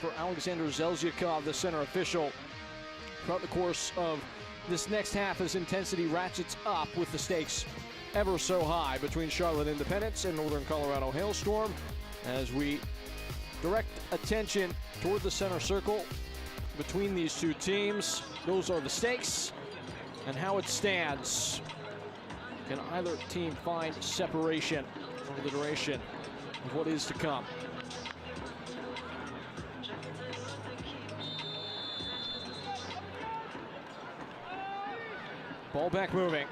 for Alexander Zelzyakov, the center official, throughout the course of this next half as intensity ratchets up with the stakes ever so high between Charlotte Independence and Northern Colorado Hailstorm. As we direct attention toward the center circle between these two teams, those are the stakes and how it stands. Can either team find separation over the duration of what is to come? Ball back moving.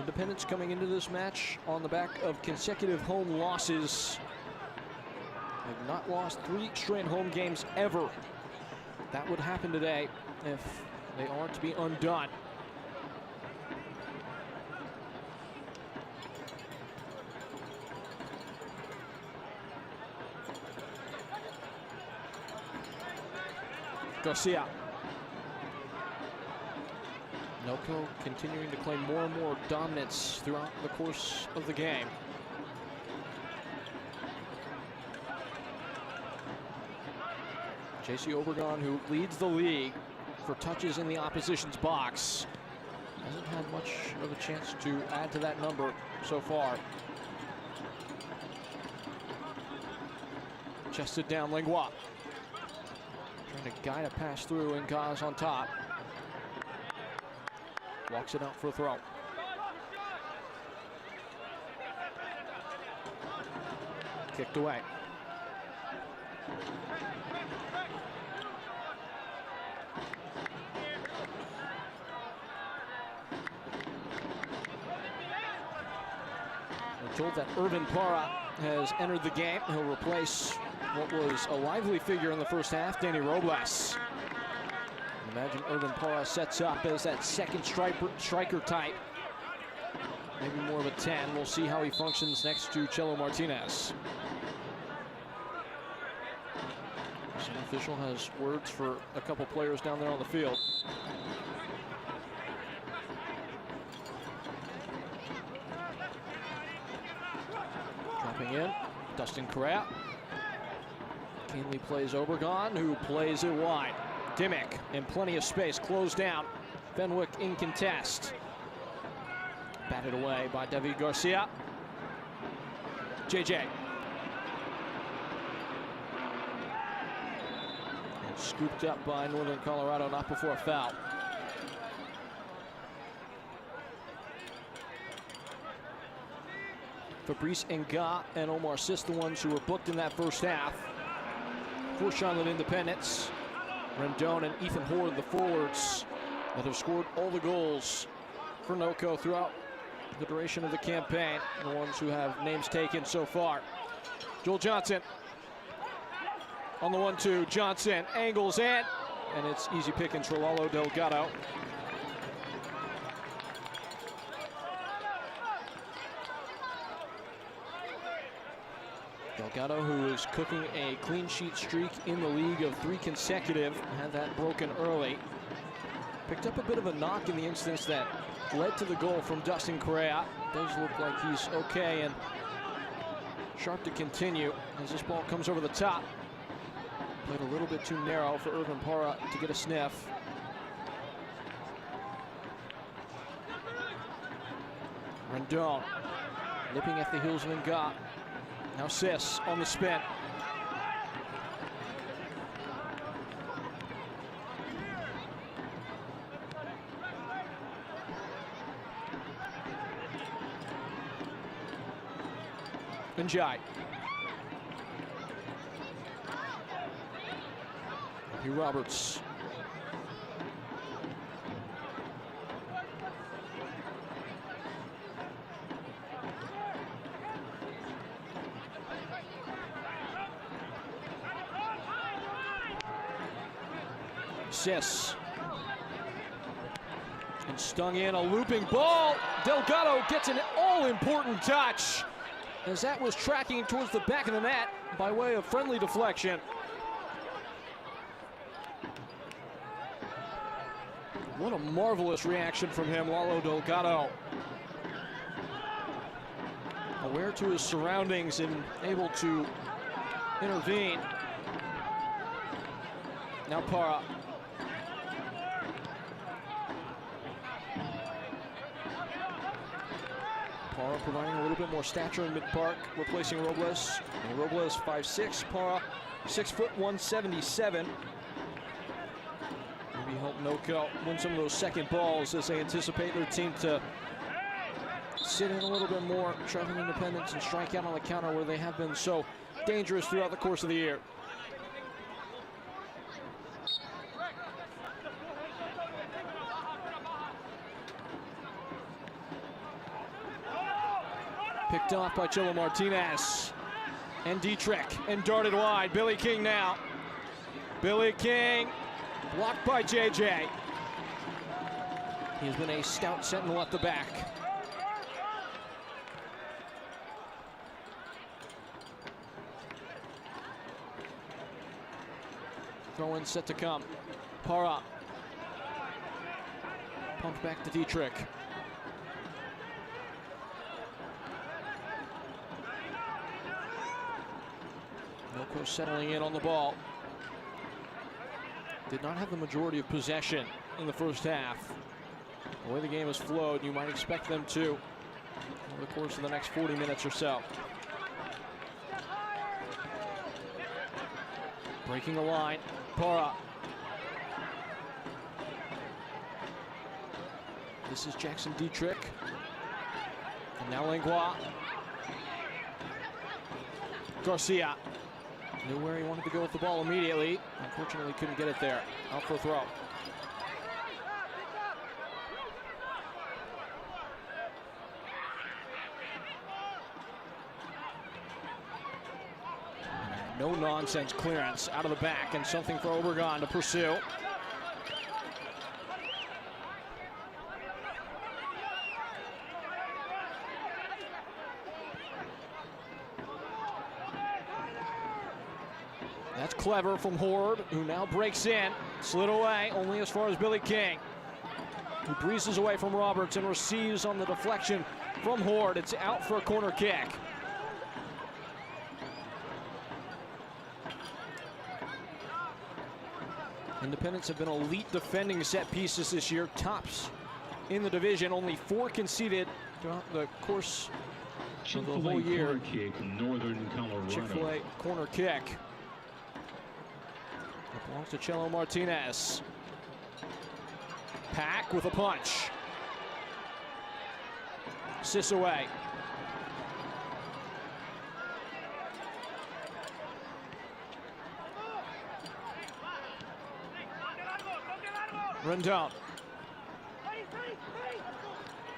Independence coming into this match on the back of consecutive home losses. They've not lost 3 straight home games ever. That would happen today if they are to be undone. Garcia. Noco continuing to claim more and more dominance throughout the course of the game. JC Obregon, who leads the league for touches in the opposition's box, hasn't had much of a chance to add to that number so far. Chested down Langlois. Trying to guide a pass through, and Gaz on top. Walks it out for a throw. Kicked away. We're told that Irvin Parra has entered the game. He'll replace what was a lively figure in the first half, Danny Robles. Imagine Irvin Parra sets up as that second striker type. Maybe more of a 10. We'll see how he functions next to Chelo Martinez. Some official has words for a couple players down there on the field. Dropping in, Dustin Correa. Keenly plays Obregon, who plays it wide. Dimmick in plenty of space, closed down. Fenwick in contest. Batted away by David Garcia. JJ. And scooped up by Northern Colorado, not before a foul. Fabrice Nga and Omar Sis, the ones who were booked in that first half for Charlotte Independence. Rendon and Ethan Horde, the forwards that have scored all the goals for NOCO throughout the duration of the campaign, the ones who have names taken so far. Joel Johnson on the 1-2. Johnson angles in, and it's easy pickings for Lalo Delgado. Delgado, who is cooking a clean sheet streak in the league of 3 consecutive, had that broken early. Picked up a bit of a knock in the instance that led to the goal from Dustin Correa. Does look like he's okay and sharp to continue as this ball comes over the top. Played a little bit too narrow for Irvin Parra to get a sniff. Rendon nipping at the heels of Nga. Now Sis on the spin. Njai. Hugh Roberts. Sis. And stung in a looping ball. Delgado gets an all-important touch, as that was tracking towards the back of the net by way of friendly deflection. What a marvelous reaction from him, Lalo Delgado. Aware to his surroundings and able to intervene. Now Parra. Parra providing a little bit more stature in mid-park, replacing Robles. And Robles 5'6", Parra 6', 177. Maybe help NOCO win some of those second balls as they anticipate their team to sit in a little bit more, traveling Independence and strike out on the counter where they have been so dangerous throughout the course of the year. Picked off by Chilo Martinez and Dietrich and darted wide. Billy King now. Billy King blocked by JJ. He's been a stout sentinel at the back. Throw in set to come. Parra. Pumped back to Dietrich. NOCO settling in on the ball. Did not have the majority of possession in the first half. The way the game has flowed, you might expect them to over the course of the next 40 minutes or so. Breaking the line, Parra. This is Jackson Dietrich. And now Langlois. Garcia. Knew where he wanted to go with the ball immediately. Unfortunately, couldn't get it there. Out for a throw. No nonsense clearance out of the back, and something for Obregon to pursue. That's clever from Horde, who now breaks in. Slid away, only as far as Billy King, who breezes away from Roberts and receives on the deflection from Horde. It's out for a corner kick. Independents have been elite defending set pieces this year, tops in the division, only 4 conceded throughout the course of the whole year. Northern Colorado. Chick-fil-A corner kick. It belongs to Chilo Martinez. Pack with a punch. Sis away. Rendon.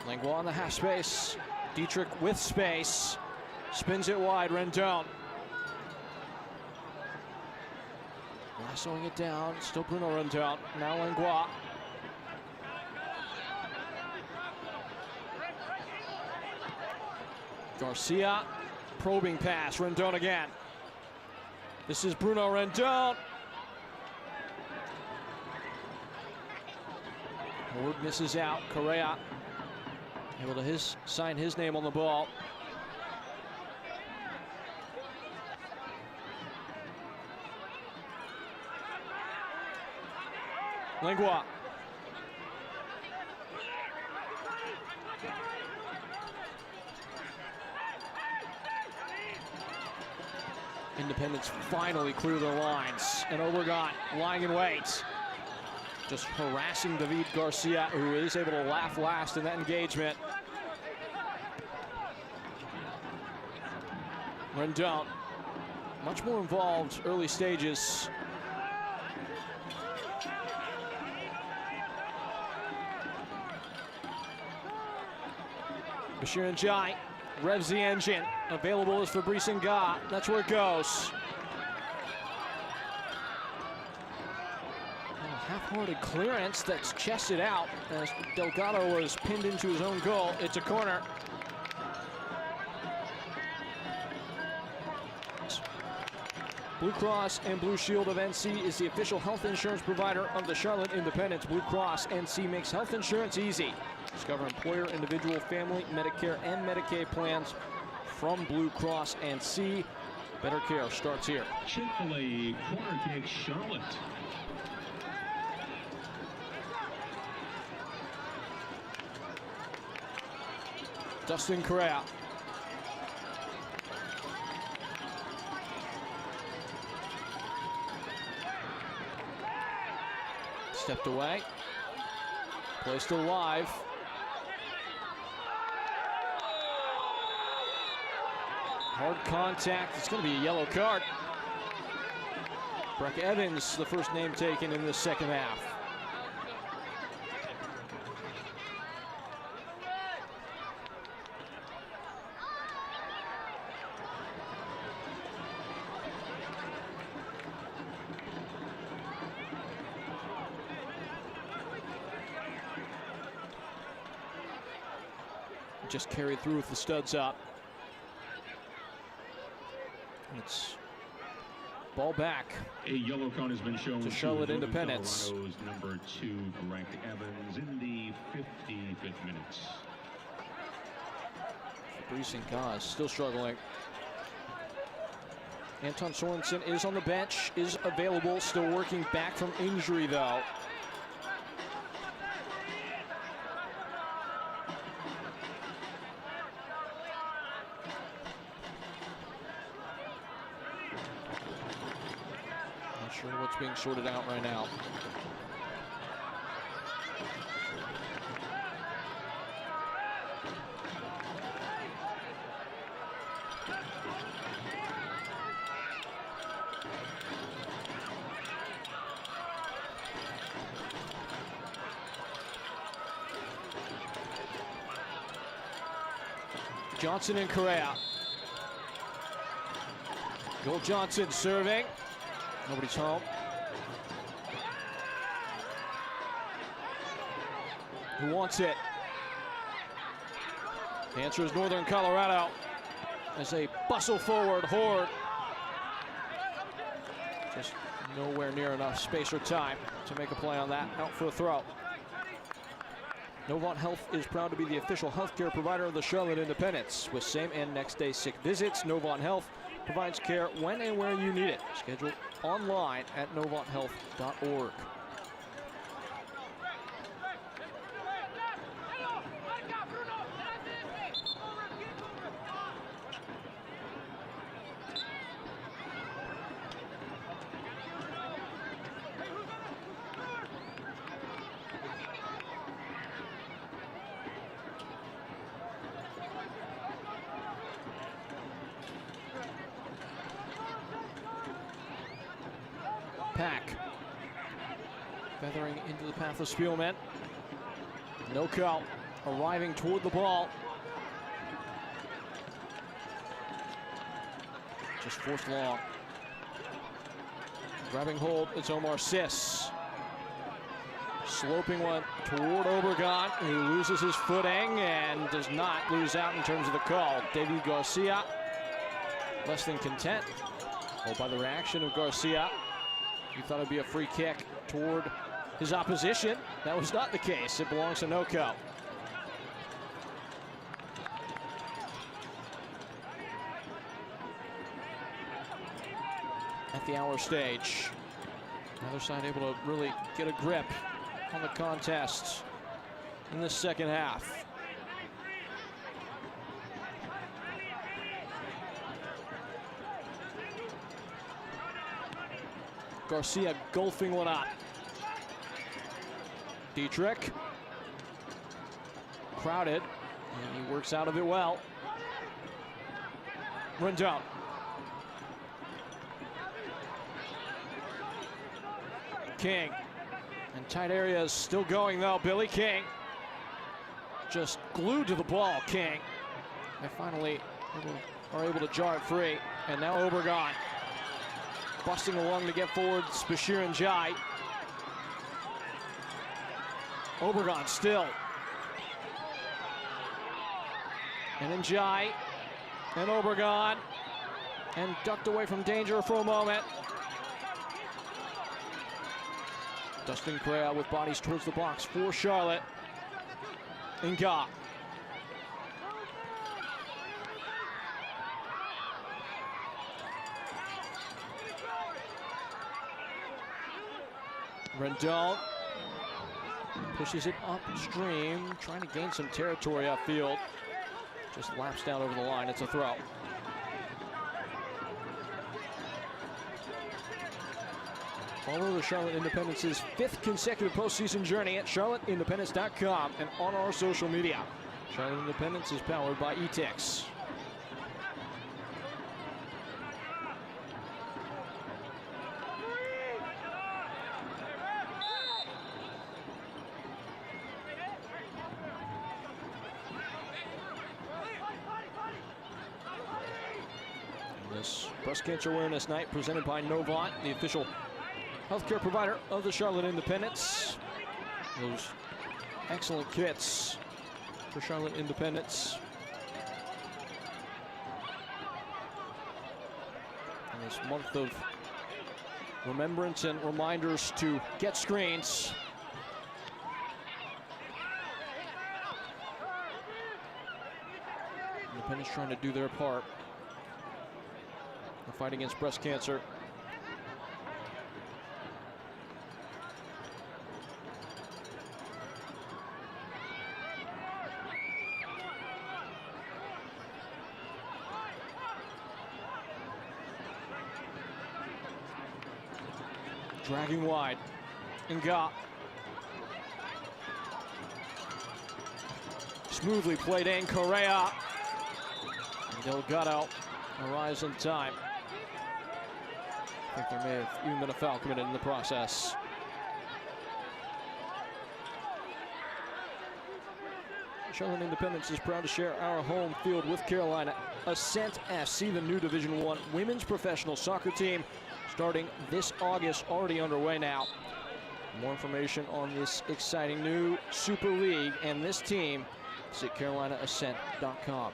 Langlois on the half space. Dietrich with space. Spins it wide, Rendon. Lassoing it down, still Bruno Rendon. Now Langlois. Garcia, probing pass, Rendon again. This is Bruno Rendon. Ward misses out, Correa able to sign his name on the ball. Langlois. Independents finally clear their lines. And Obregon lying in wait. Just harassing David Garcia, who is able to laugh last in that engagement. Rendon, much more involved early stages. Bashir Njai revs the engine. Available is Fabrice Nga. That's where it goes. Half-hearted clearance that's chested out as Delgado was pinned into his own goal. It's a corner. Blue Cross and Blue Shield of NC is the official health insurance provider of the Charlotte Independents. Blue Cross NC makes health insurance easy. Discover employer, individual, family, Medicare, and Medicaid plans from Blue Cross NC. Better care starts here. Chick-fil-A corner kick, Charlotte. Dustin Correa. Stepped away. Play still live. Hard contact. It's going to be a yellow card. Breck Evans, the first name taken in the second half. Just carried through with the studs up. It's ball back. A yellow card has been shown to Charlotte Independents. Colorado's number 2, Breck Evans, in the 55th minute. Fabrice Nga still struggling. Anton Sorensen is on the bench, is available, still working back from injury though. What's being sorted out right now. Johnson and Correa. Joel Johnson serving. Nobody's home. Who wants it? The answer is Northern Colorado. As they bustle forward, Horde. Just nowhere near enough space or time to make a play on that. Out for a throw. Novant Health is proud to be the official healthcare provider of the Charlotte Independents. With same and next day sick visits, Novant Health provides care when and where you need it. Scheduled online at novanthealth.org. Pack. feathering into the path of Spielman. No call, arriving toward the ball. Just forced long. Grabbing hold, it's Omar Sis. Sloping one toward Obregon, who loses his footing and does not lose out in terms of the call. David Garcia, less than content. Oh, by the reaction of Garcia, he thought it'd be a free kick toward his opposition. That was not the case. It belongs to Noko. At the hour stage, the other side able to really get a grip on the contest in the second half. Garcia golfing one up. Dietrich. Crowded, and he works out of it well. Rendon. King. And tight areas still going though. Billy King. Just glued to the ball, King. They finally are able to jar it free. And now Obregon. Busting along to get forward, Bashir and Jai. Obregon still. And then Jai. And Obregon. And ducked away from danger for a moment. Dustin Correa with bodies towards the box for Charlotte. Nga. Rendon pushes it upstream, trying to gain some territory upfield. Just laps down over the line. It's a throw. Follow the Charlotte Independence's 5th consecutive postseason journey at charlotteindependence.com and on our social media. Charlotte Independence is powered by ETIX. This breast cancer awareness night presented by Novant, the official healthcare provider of the Charlotte Independence. Those excellent kits for Charlotte Independence. In this month of remembrance and reminders to get screens. Independence trying to do their part in the fight against breast cancer. Dragging wide. Nga. Smoothly played in. Correa. And Delgado arrives in time. I think there may have even been a foul committed in the process. Charlotte Independence is proud to share our home field with Carolina. Ascent FC, the new Division I women's professional soccer team, starting this August, already underway now. More information on this exciting new Super League and this team is at carolinaascent.com.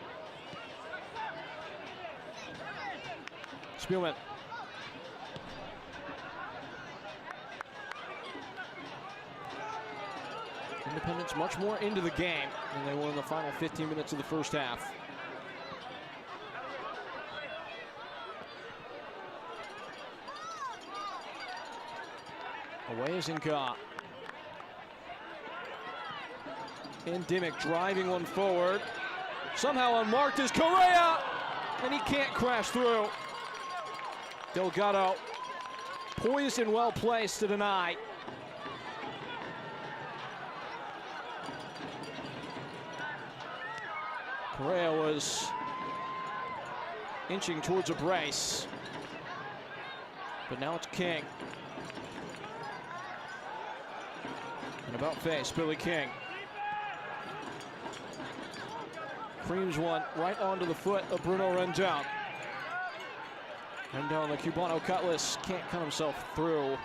Spielman. Independence much more into the game than they were in the final 15 minutes of the first half. Away is Nka. And Dimmick driving one forward. Somehow unmarked is Correa, and he can't crash through. Delgado poised and well placed to deny. Correa was inching towards a brace, but now it's King. And about face, Billy King. Creams one right onto the foot of Bruno Rendon. Rendon, the Cubano Cutlass, can't cut himself through.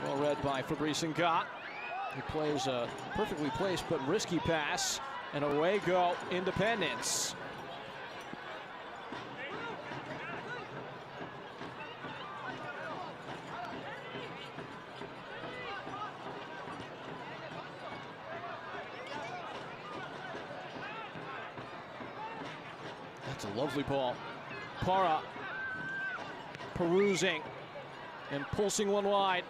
Well read by Fabrice Ngat. He plays a perfectly placed but risky pass, and away go Independence. That's a lovely ball. Para perusing and pulsing one wide.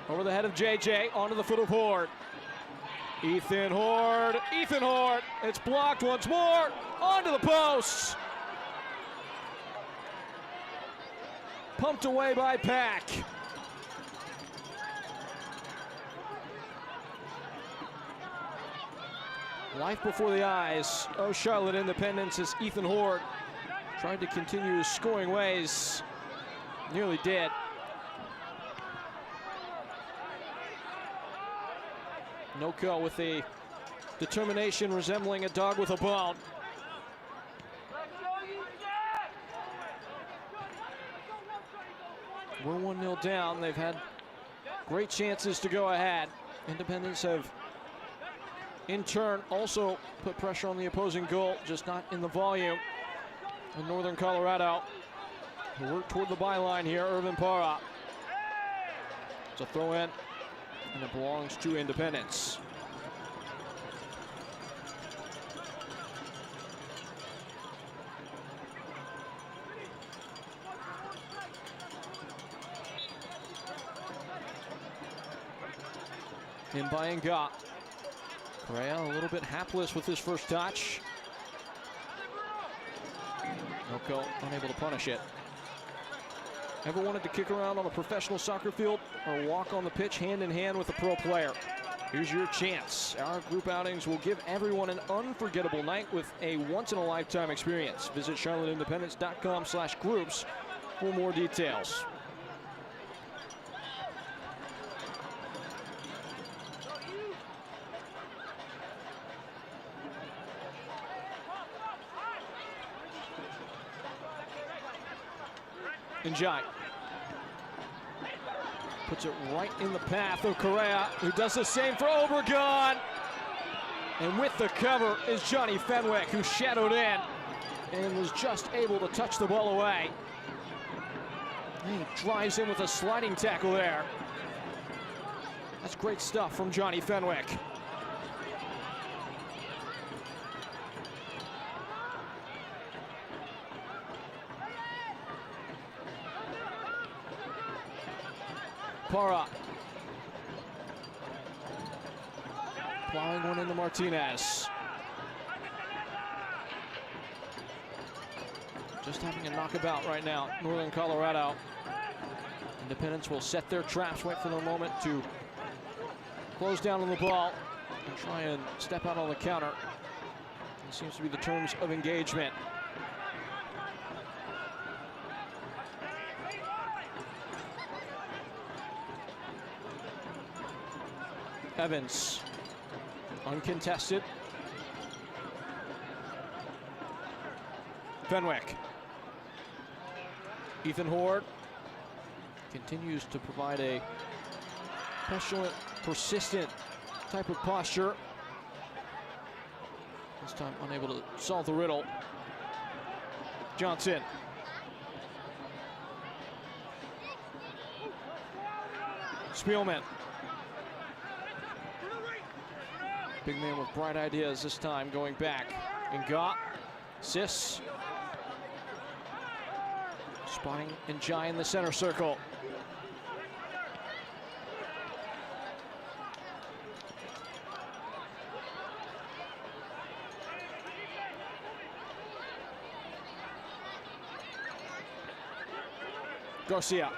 Over the head of JJ, onto the foot of Horde. Ethan Horde, it's blocked once more, onto the post. Pumped away by Pack. Life before the eyes of Charlotte Independence as Ethan Horde tried to continue his scoring ways. Nearly did. Noko with a determination resembling a dog with a bone. We're 1-0 down. They've had great chances to go ahead. Independence have, in turn, also put pressure on the opposing goal, just not in the volume. In Northern Colorado, who work toward the byline here, Irvin Para. It's a throw in, and it belongs to Independence. In by Ngat. Correa a little bit hapless with his first touch. Noko unable to punish it. Ever wanted to kick around on a professional soccer field or walk on the pitch hand in hand with a pro player? Here's your chance. Our group outings will give everyone an unforgettable night with a once-in-a-lifetime experience. Visit charlotteindependence.com/groups for more details. Njai puts it right in the path of Correa, who does the same for Obregon. And with the cover is Johnny Fenwick, who shadowed in and was just able to touch the ball away. And he drives in with a sliding tackle there. That's great stuff from Johnny Fenwick. Para. Plowing one into Martinez. Just having a knockabout right now, Northern Colorado. Independence will set their traps, wait for their moment to close down on the ball and try and step out on the counter. It seems to be the terms of engagement. Evans, uncontested. Fenwick. Ethan Horde continues to provide a petulant, persistent type of posture. This time unable to solve the riddle. Johnson. Spielman. Big man with bright ideas this time, going back. Ngat, Sis. Spotting Njai in the center circle. Garcia.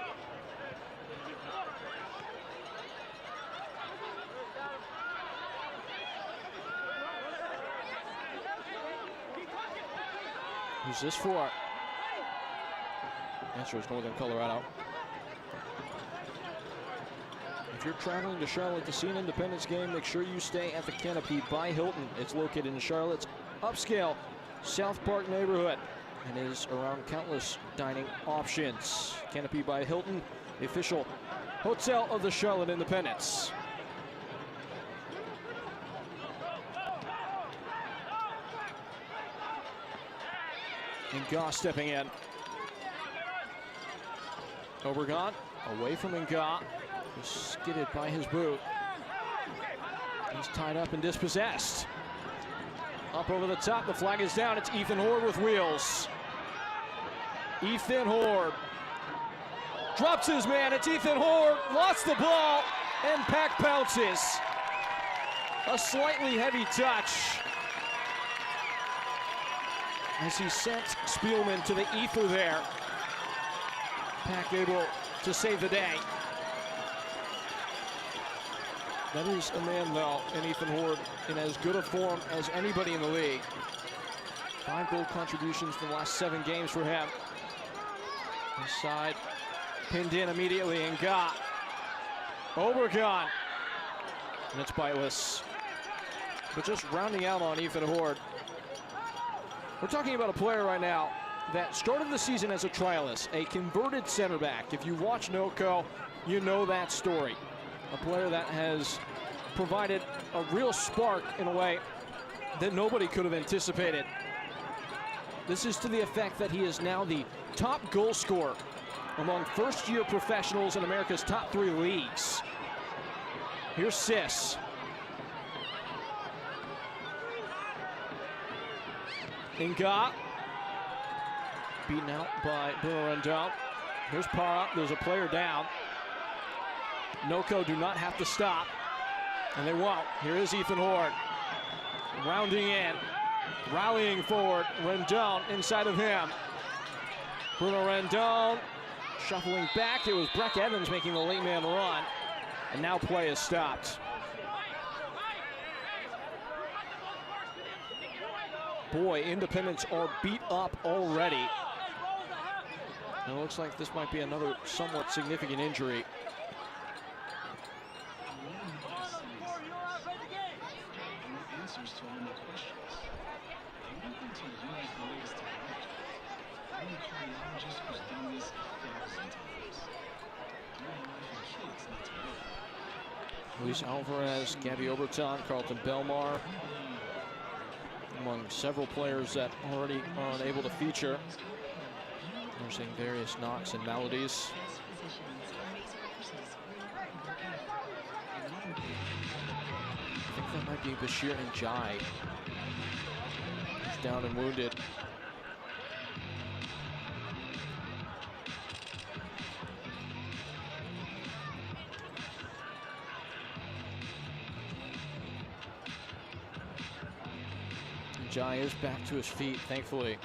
Who's this for? Answer is Northern Colorado. If you're traveling to Charlotte to see an Independence game, make sure you stay at the Canopy by Hilton. It's located in Charlotte's upscale South Park neighborhood and is around countless dining options. Canopy by Hilton, the official hotel of the Charlotte Independence. Nga stepping in. Obregon away from Nga. He's skidded by his boot. He's tied up and dispossessed. Up over the top, the flag is down. It's Ethan Horde with wheels. Ethan Horde drops his man. It's Ethan Horde, lost the ball, and Pack pounces. A slightly heavy touch as he sent Spielman to the ether there. Pack able to save the day. That is a man, though, in Ethan Horde in as good a form as anybody in the league. 5 goal contributions in the last 7 games for him. His side pinned in immediately, and got Obregon. And it's Biteless. But just rounding out on Ethan Horde, we're talking about a player right now that started the season as a trialist, a converted center back. If you watch NOCO, you know that story. A player that has provided a real spark in a way that nobody could have anticipated. This is to the effect that he is now the top goal scorer among first-year professionals in America's top 3 leagues. Here's Sis. Nga beaten out by Bruno Rendon. Here's Para. There's a player down. NOCO do not have to stop, and they won't. Here is Ethan Horde, rounding in, rallying forward. Rendon inside of him. Bruno Rendon shuffling back. It was Breck Evans making the late man run, and now play is stopped. Boy, Independents are beat up already. And it looks like this might be another somewhat significant injury. Luis Alvarez, Gabby Oberton, Carlton Belmar, among several players that already are unable to feature. We're seeing various knocks and maladies. I think that might be Bashir and Jai. He's down and wounded. Jai is back to his feet, thankfully.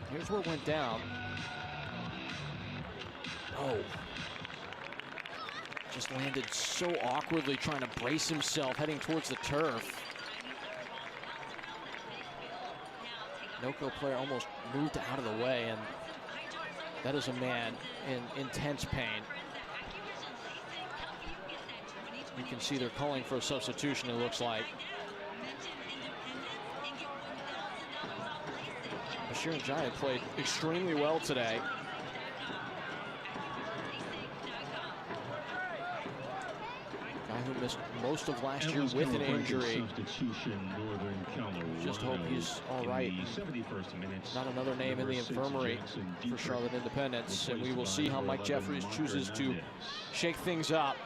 Here's what went down. Oh. Just landed so awkwardly, trying to brace himself, heading towards the turf. NOCO player almost moved out of the way, and that is a man in intense pain. You can see they're calling for a substitution, it looks like. Bashir and Jai played extremely well today. Guy who missed most of last year with an injury. Just hope he's all right. Not another name in the infirmary for Charlotte Independence, and we will see how Mike Jeffries chooses to shake things up.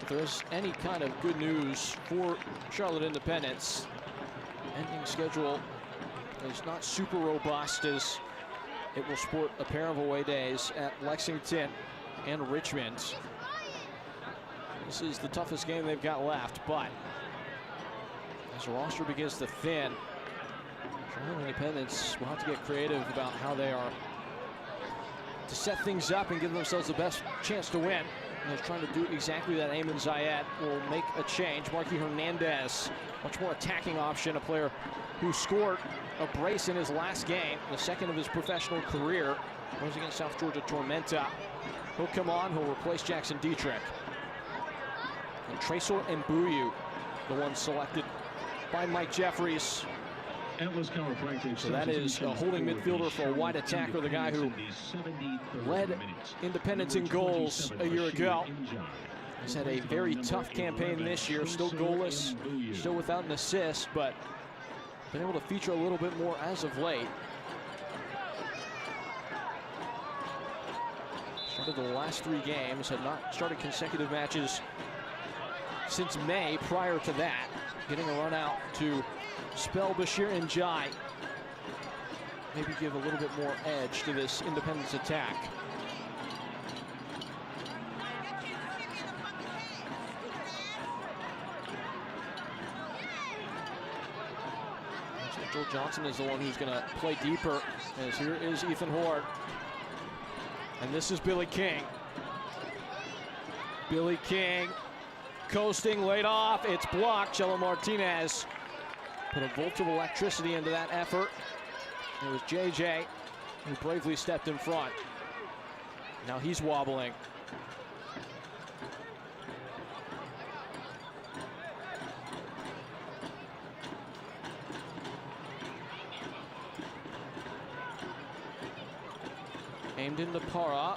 If there's any kind of good news for Charlotte Independence, ending schedule is not super robust, as it will sport a pair of away days at Lexington and Richmond. This is the toughest game they've got left, but as the roster begins to thin, Charlotte Independence will have to get creative about how they are to set things up and give themselves the best chance to win. is trying to do exactly that. Ayman Zayed will make a change. Marky Hernandez, much more attacking option, a player who scored a brace in his last game, the second of his professional career. Goes against South Georgia Tormenta. He'll come on, he'll replace Jackson Dietrich. And Tresor Mbuyu, the one selected by Mike Jeffries. So that is a holding midfielder for a wide attacker, the guy who led Independence in goals a year ago. He's had a very tough campaign this year, still goalless, still without an assist, but been able to feature a little bit more as of late. Started the last 3 games, had not started consecutive matches since May. Prior to that, getting a run out to spell Bashir Njai. Maybe give a little bit more edge to this Independence attack. Joel Johnson is the one who's going to play deeper, as here is Ethan Horde. And this is Billy King. Billy King coasting, laid off, it's blocked. Chelo Martinez put a volt of electricity into that effort. It was JJ who bravely stepped in front. Now he's wobbling. Aimed into Para.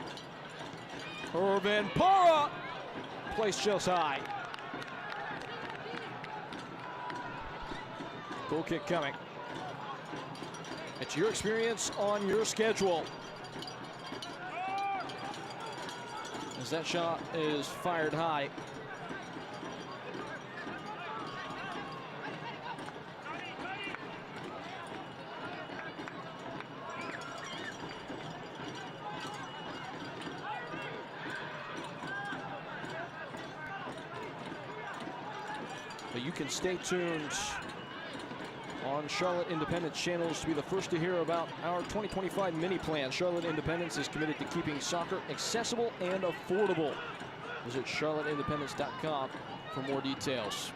Urban Para! Placed just high. Goal kick coming. It's your experience on your schedule. As that shot is fired high. But you can stay tuned on Charlotte Independence channels to be the first to hear about our 2025 mini plan. Charlotte Independence is committed to keeping soccer accessible and affordable. Visit charlotteindependence.com for more details.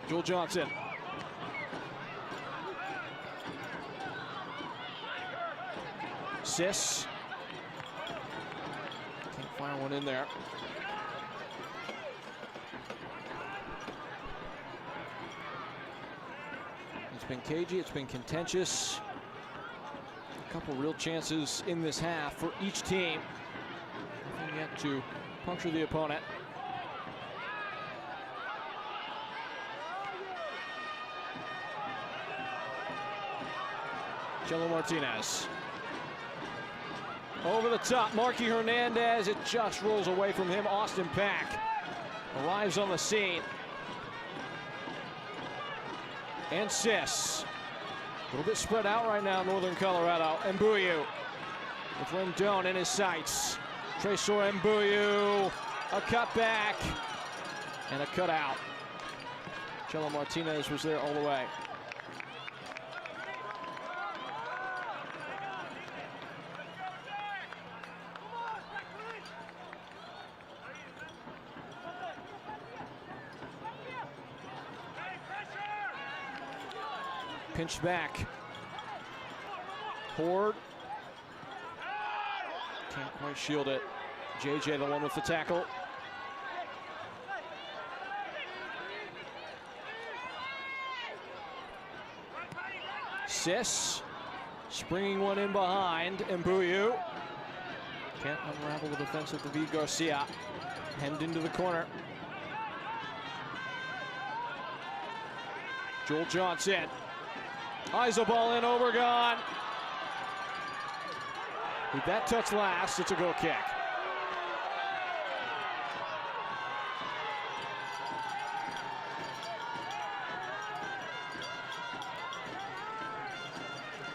Joel Johnson. Sis. Can't fire one in there. It's been cagey, it's been contentious. A couple real chances in this half for each team. Nothing yet to puncture the opponent. Chelo Martinez. Over the top, Marky Hernandez. It just rolls away from him. Austin Pack arrives on the scene. And Sis. A little bit spread out right now, Northern Colorado. Mbuyu with Rendon in his sights. Tresor Mbuyu. A cutback and a cutout. Chelo Martinez was there all the way. Pinched back. Horde. Can't quite shield it. JJ the one with the tackle. Sis. Springing one in behind. Mbuyu. Can't unravel the defense of David Garcia. Hemmed into the corner. Joel Johnson. Eyes the ball in, Obregon. With that touch last, it's a goal kick.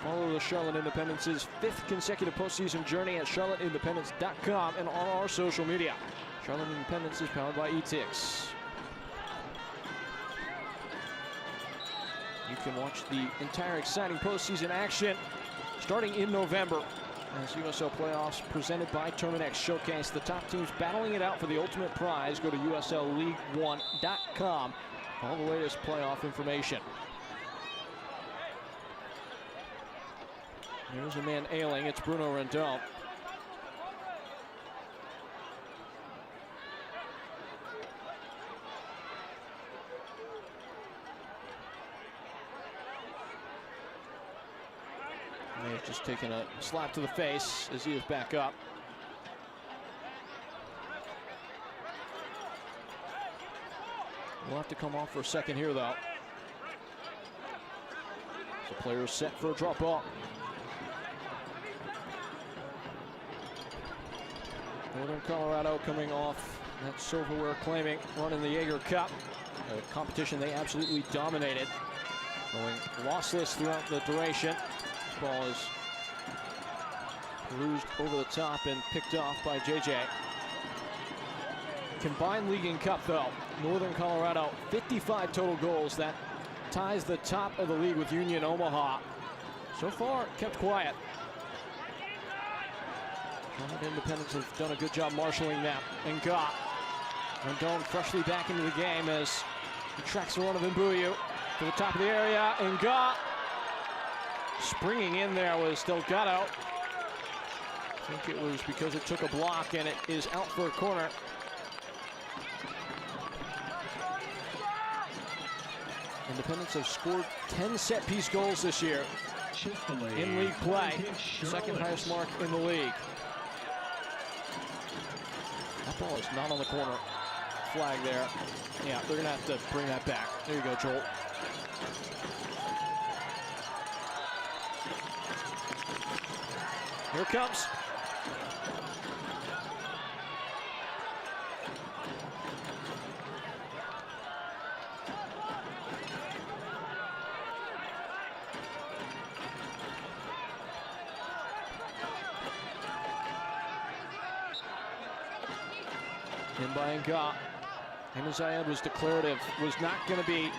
Follow the Charlotte Independence's 5th consecutive postseason journey at charlotteindependence.com and on our social media. Charlotte Independence is powered by ETIX. You can watch the entire exciting postseason action starting in November as USL playoffs presented by Terminex showcase the top teams battling it out for the ultimate prize. Go to USLLeague1.com for all the latest playoff information. There's a man ailing. It's Bruno Rendon. May have just taken a slap to the face as he is back up. We'll have to come off for a second here, though. The player is set for a drop ball. Northern Colorado coming off that silverware claiming run in the Jaeger Cup, a competition they absolutely dominated, going lossless throughout the duration. This ball is bruised over the top and picked off by JJ. Combined league and cup, though, Northern Colorado 55 total goals. That ties the top of the league with Union Omaha. So far kept quiet. Independents have done a good job marshaling that. And Rendon freshly back into the game as he tracks the run of Mbuyu to the top of the area. And springing in there was Delgado. I think it was because it took a block, and it is out for a corner. Independents have scored 10 set-piece goals this year in league play. Second highest mark in the league. That ball is not on the corner. Flag there. Yeah, they're going to have to bring that back. There you go, Joel. Here it comes. In by Nga. Eamon Zayed was declarative. Was not going to be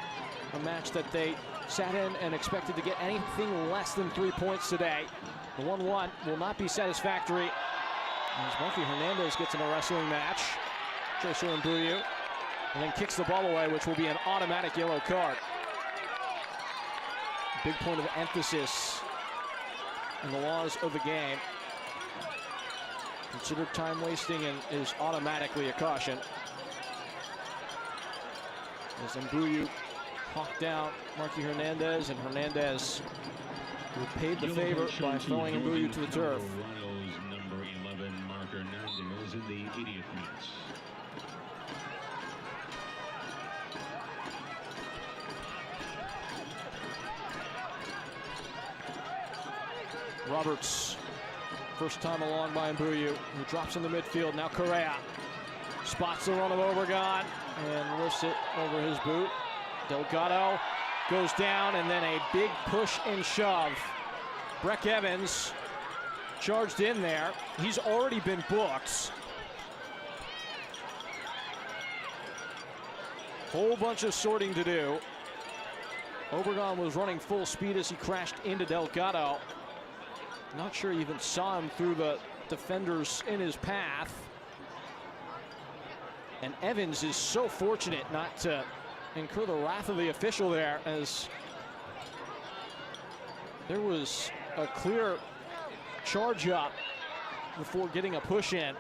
a match that they sat in and expected to get anything less than 3 points today. The 1-1 will not be satisfactory as Marky Hernandez gets in a wrestling match. Jason Mbuyu, and then kicks the ball away, which will be an automatic yellow card. Big point of emphasis in the laws of the game. Considered time wasting and is automatically a caution. As Mbuyu hawked down Marky Hernandez, and Hernandez repaid the favor by throwing Mbuyu to the turf. Number 11, Mark Hernandez, in the 80th minute. Roberts, first time along by Mbuyu, who drops in the midfield. Now Correa spots the run of Obregon and lifts it over his boot. Delgado goes down, and then a big push and shove. Breck Evans charged in there. He's already been booked. Whole bunch of sorting to do. Obregon was running full speed as he crashed into Delgado. Not sure he even saw him through the defenders in his path. And Evans is so fortunate not to incur the wrath of the official there, as there was a clear charge up before getting a push in.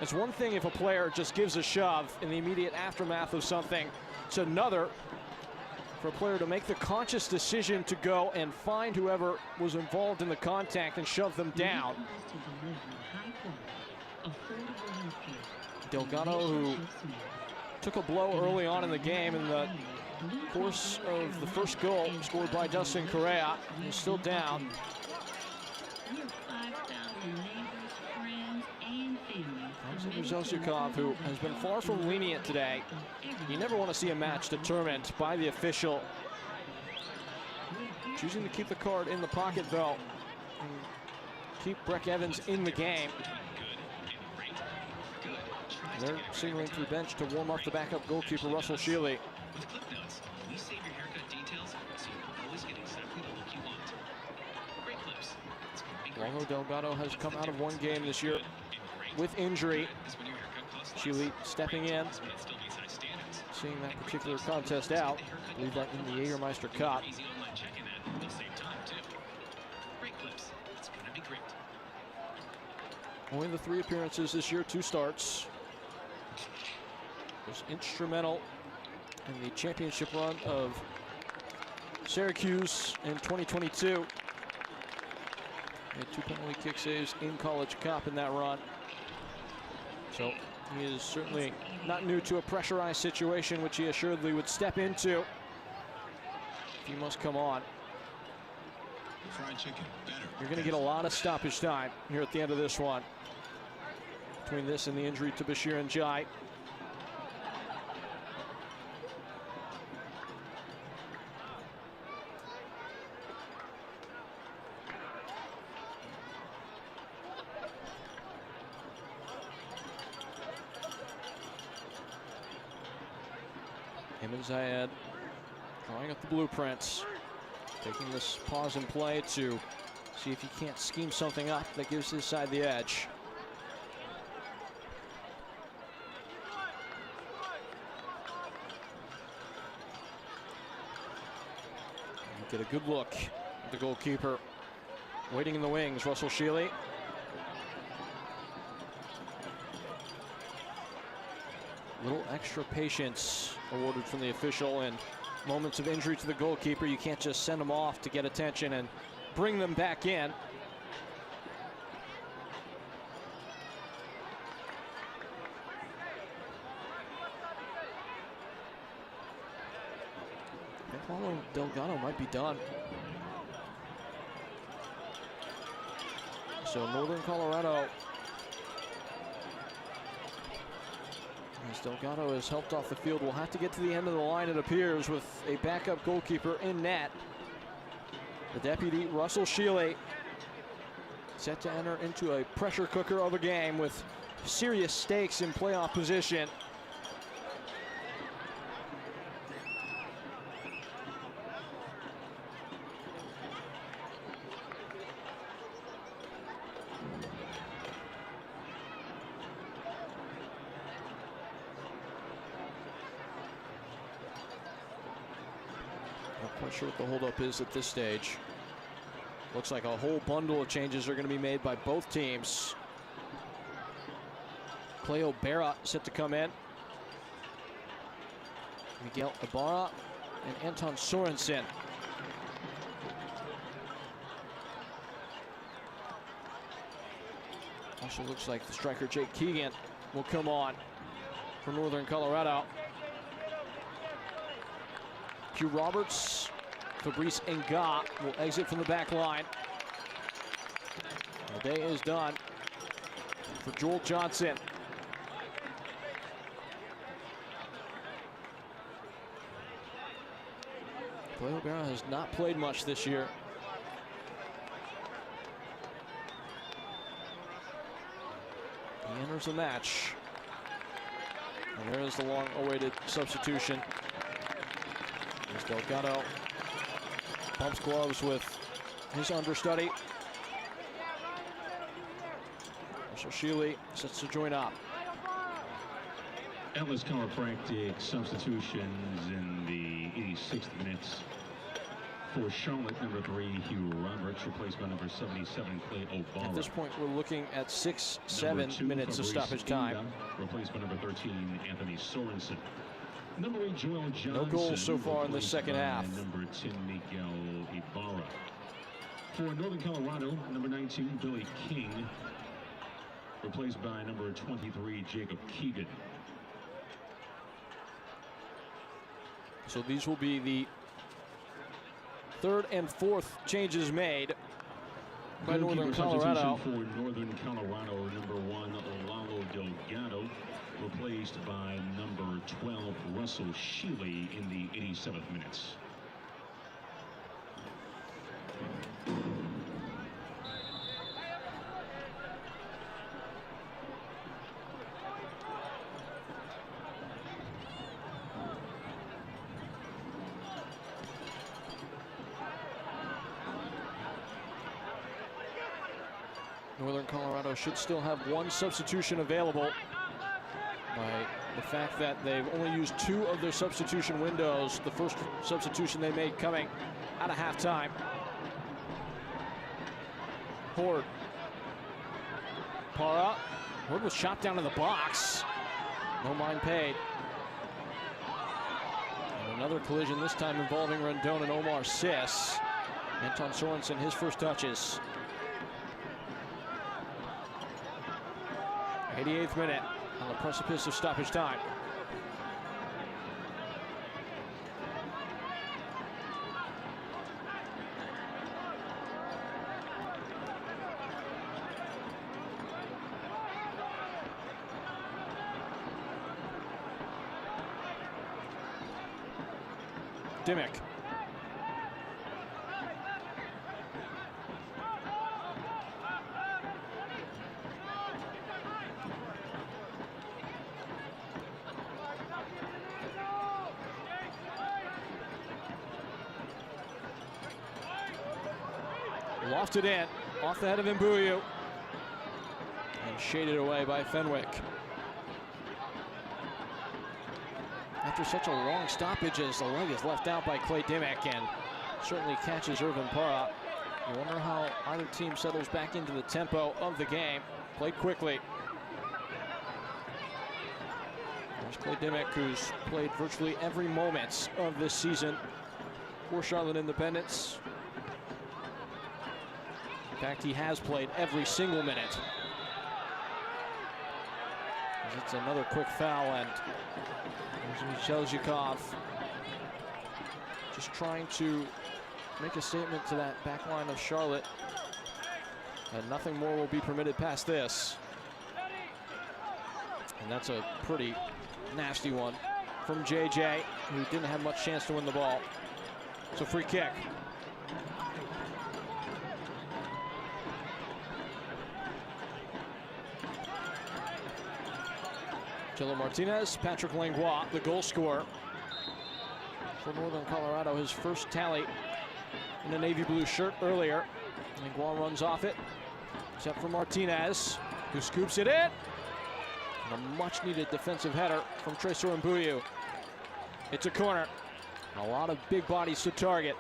It's one thing if a player just gives a shove in the immediate aftermath of something. It's another for a player to make the conscious decision to go and find whoever was involved in the contact and shove them down. Delgado, who took a blow early on in the game in the course of the first goal scored by Dustin Correa, is still down. Zosyakov, who has been far from lenient today. You never want to see a match determined by the official. Choosing to keep the card in the pocket, though, and keep Breck Evans in the game. They're signaling to the bench to warm up the backup goalkeeper, Russell Shealy. Although Delgado has come out of one game this year with injury. Sheely stepping in, seeing that particular contest out. I believe that in the Jägermeister Cup. Only the 3 appearances this year, 2 starts. Was instrumental in the championship run of Syracuse in 2022. Made 2 penalty kick saves in College Cup in that run. So he is certainly not new to a pressurized situation, which he assuredly would step into if he must come on. You're going to get a lot of stoppage time here at the end of this one, between this and the injury to Bashir and Jai. Him and Zayed drawing up the blueprints, taking this pause and play to see if he can't scheme something up that gives his side the edge. And get a good look at the goalkeeper waiting in the wings, Russell Sheely. Little extra patience awarded from the official in moments of injury to the goalkeeper. You can't just send them off to get attention and bring them back in. I think Paulo Delgado might be done. So Northern Colorado, as Delgado is helped off the field, will have to get to the end of the line, it appears, with a backup goalkeeper in net. The deputy, Russell Sheely, set to enter into a pressure cooker of a game with serious stakes in playoff position. Not quite sure what the holdup is at this stage. Looks like a whole bundle of changes are going to be made by both teams. Cleo Berra set to come in. Miguel Ibarra and Anton Sorensen. Also looks like the striker Jake Keegan will come on for Northern Colorado. Hugh Roberts, Fabrice Nga will exit from the back line. The day is done for Joel Johnson. Cleo Berra has not played much this year. He enters the match. And there is the long-awaited substitution. As Delgado bumps gloves with his understudy. Russell Sheely sets to join up. Endless chiropractic substitutions in the 86th minutes. For Charlotte, number 3, Hugh Roberts, replaced by number 77, Clay O'Barra. At this point, we're looking at 6-7 minutes of stoppage time. Replaced by number 13, Anthony Sorensen. Number 8, Joel Johnson. No goals so far in the second half. Number 10, Miguel Ibarra. For Northern Colorado, number 19, Billy King. Replaced by number 23, Jacob Keegan. So these will be the third and fourth changes made by Northern Colorado. For Northern Colorado, number 1, Lalo Delgado, replaced by number 12, Russell Sheely in the 87th minutes. Northern Colorado should still have one substitution available by the fact that they've only used 2 of their substitution windows. The first substitution they made coming out of halftime. Horde. Para. Horde was shot down in the box. No mind paid. And another collision, this time involving Rendon and Omar Sis. Anton Sorensen, his first touches. 88th minute on the precipice of stoppage time. Dimmick. Lofted in, off the head of Mbuyu, and shaded away by Fenwick. After such a long stoppage, as the leg is left out by Clay Dimmick and certainly catches Irvin Para. You wonder how either team settles back into the tempo of the game. Played quickly. There's Clay Dimmick, who's played virtually every moment of this season for Charlotte Independence. In fact, he has played every single minute. It's another quick foul, and Zelzhikov just trying to make a statement to that back line of Charlotte. And nothing more will be permitted past this. And that's a pretty nasty one from JJ, who didn't have much chance to win the ball. It's a free kick. Chilo Martinez, Patrick Langlois, the goal scorer for Northern Colorado. His first tally in a navy blue shirt earlier. Langlois runs off it, except for Martinez, who scoops it in. And a much needed defensive header from Tresor Mbuyu. It's a corner. A lot of big bodies to target.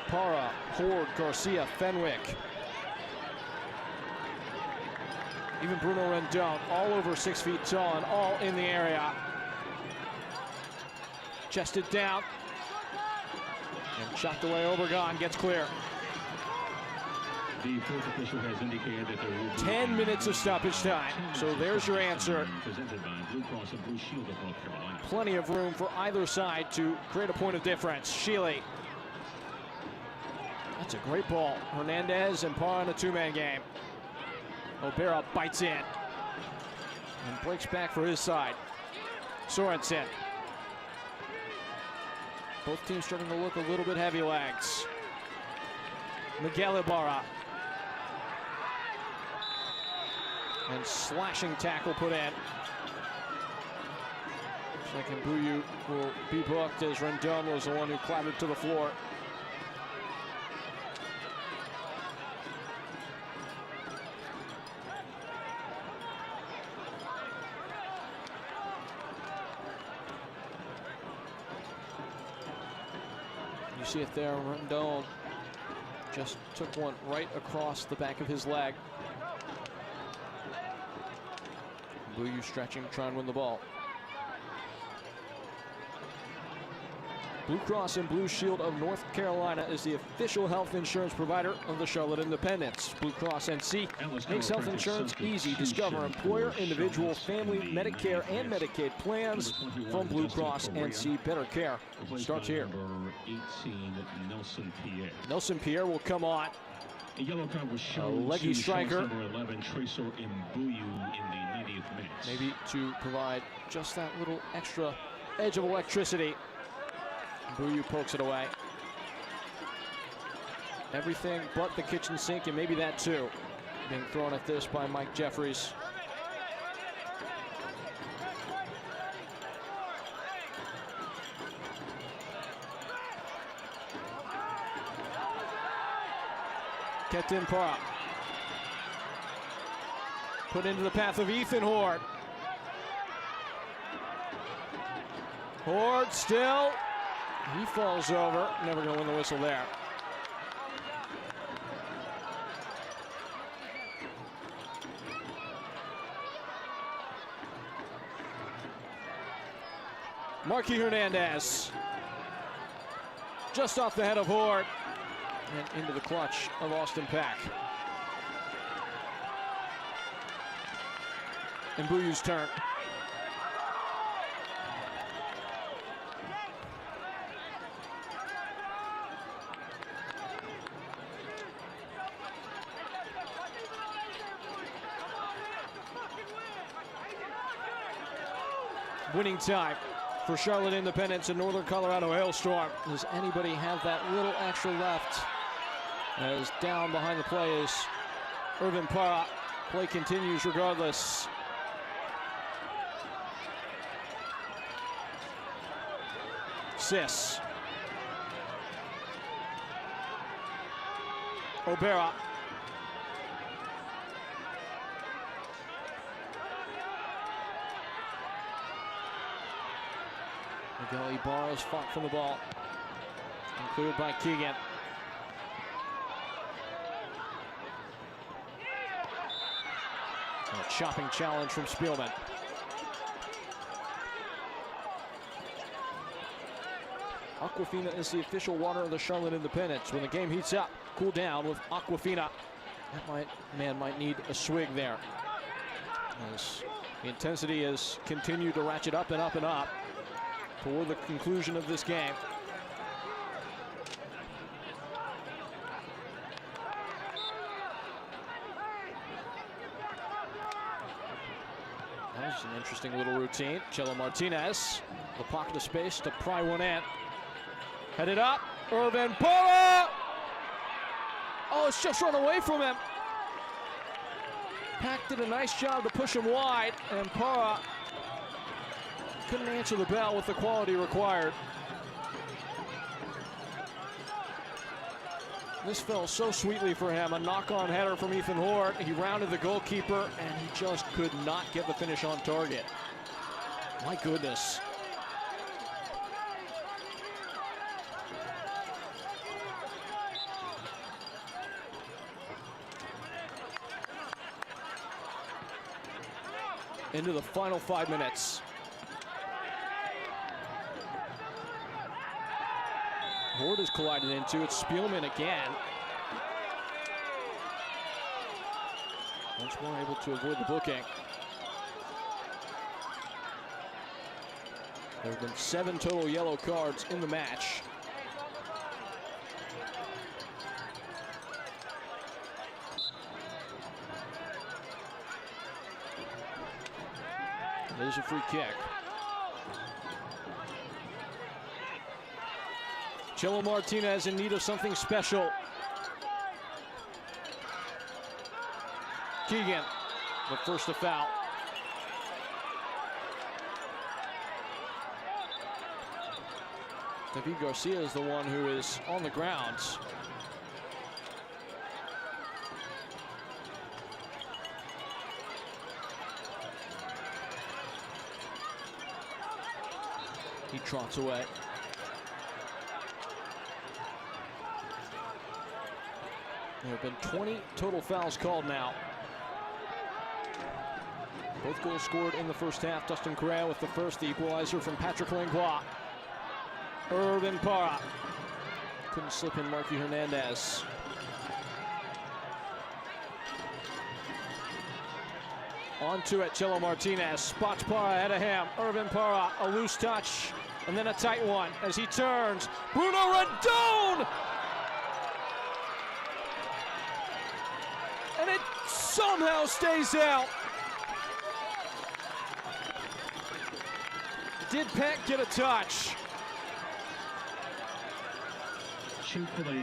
Para, Horde, Garcia, Fenwick. Even Bruno Rendon, all over 6 feet tall and all in the area. Chested down. And chopped away. Obregon gets clear. The fourth official has indicated that there will be 10 minutes of stoppage time. So there's your answer. Presented by Blue Cross and Blue Shield of North Carolina. Plenty of room for either side to create a point of difference. Shealy. That's a great ball. Hernandez and Parr in a 2-man game. O'Bara bites in and breaks back for his side. Sorensen. Both teams starting to look a little bit heavy legs. Miguel Ibarra. And slashing tackle put in. Looks like Mbuyu will be booked, as Rendon was the one who clattered to the floor. You see it there, Rendon just took one right across the back of his leg. Mbuyu stretching, trying to win the ball. Blue Cross and Blue Shield of North Carolina is the official health insurance provider of the Charlotte Independents. Blue Cross NC makes health insurance easy. Discover employer, individual, family, Medicare, and Medicaid plans from Blue Cross NC. Better care starts here. Number 18, Nelson Pierre. Nelson Pierre will come on. A yellow card was shown leggy to striker. Number 11, Tresor Mbuyu, in the 90th minute. Maybe to provide just that little extra edge of electricity. Mbuyu pokes it away. Everything but the kitchen sink, and maybe that too, being thrown at this by Mike Jeffries. Kept in Para. Put into the path of Ethan Horde. Horde still. He falls over. Never going to win the whistle there. Marky Hernandez. Just off the head of Horde. And into the clutch of Austin Pack. And Mbuyu's turn. Winning time for Charlotte Independence and Northern Colorado Hailstorm. Does anybody have that little extra left? As down behind the play is Irvin Para. Play continues regardless. Sis. Obera. Miguel Ibarra's fought for the ball. And cleared by Keegan. A chopping challenge from Spielman. Aquafina is the official water of the Charlotte Independence. When the game heats up, cool down with Aquafina. That man might need a swig there. As the intensity has continued to ratchet up and up and up toward the conclusion of this game. That was an interesting little routine. Chelo Martinez, the pocket of space to pry one in. Headed up, Irvin Para! Oh, it's just run away from him. Pack did a nice job to push him wide, and Para couldn't answer the bell with the quality required. This fell so sweetly for him. A knock-on header from Ethan Horde. He rounded the goalkeeper, and he just could not get the finish on target. My goodness. Into the final 5 minutes. Horde is collided into. It's Spielman again. Once more able to avoid the booking. There have been 7 total yellow cards in the match. There's a free kick. Chelo Martinez in need of something special. Keegan, the first to foul. David Garcia is the one who is on the ground. He trots away. There have been 20 total fouls called now. Both goals scored in the first half. Dustin Correa with the first, the equalizer from Patrick Langlois. Irvin Para. Couldn't slip in Marky Hernandez. Onto it, Chelo Martinez. Spots Para ahead of him. Irvin Para, a loose touch, and then a tight one as he turns. Bruno Rendon! And it somehow stays out. Did Peck get a touch?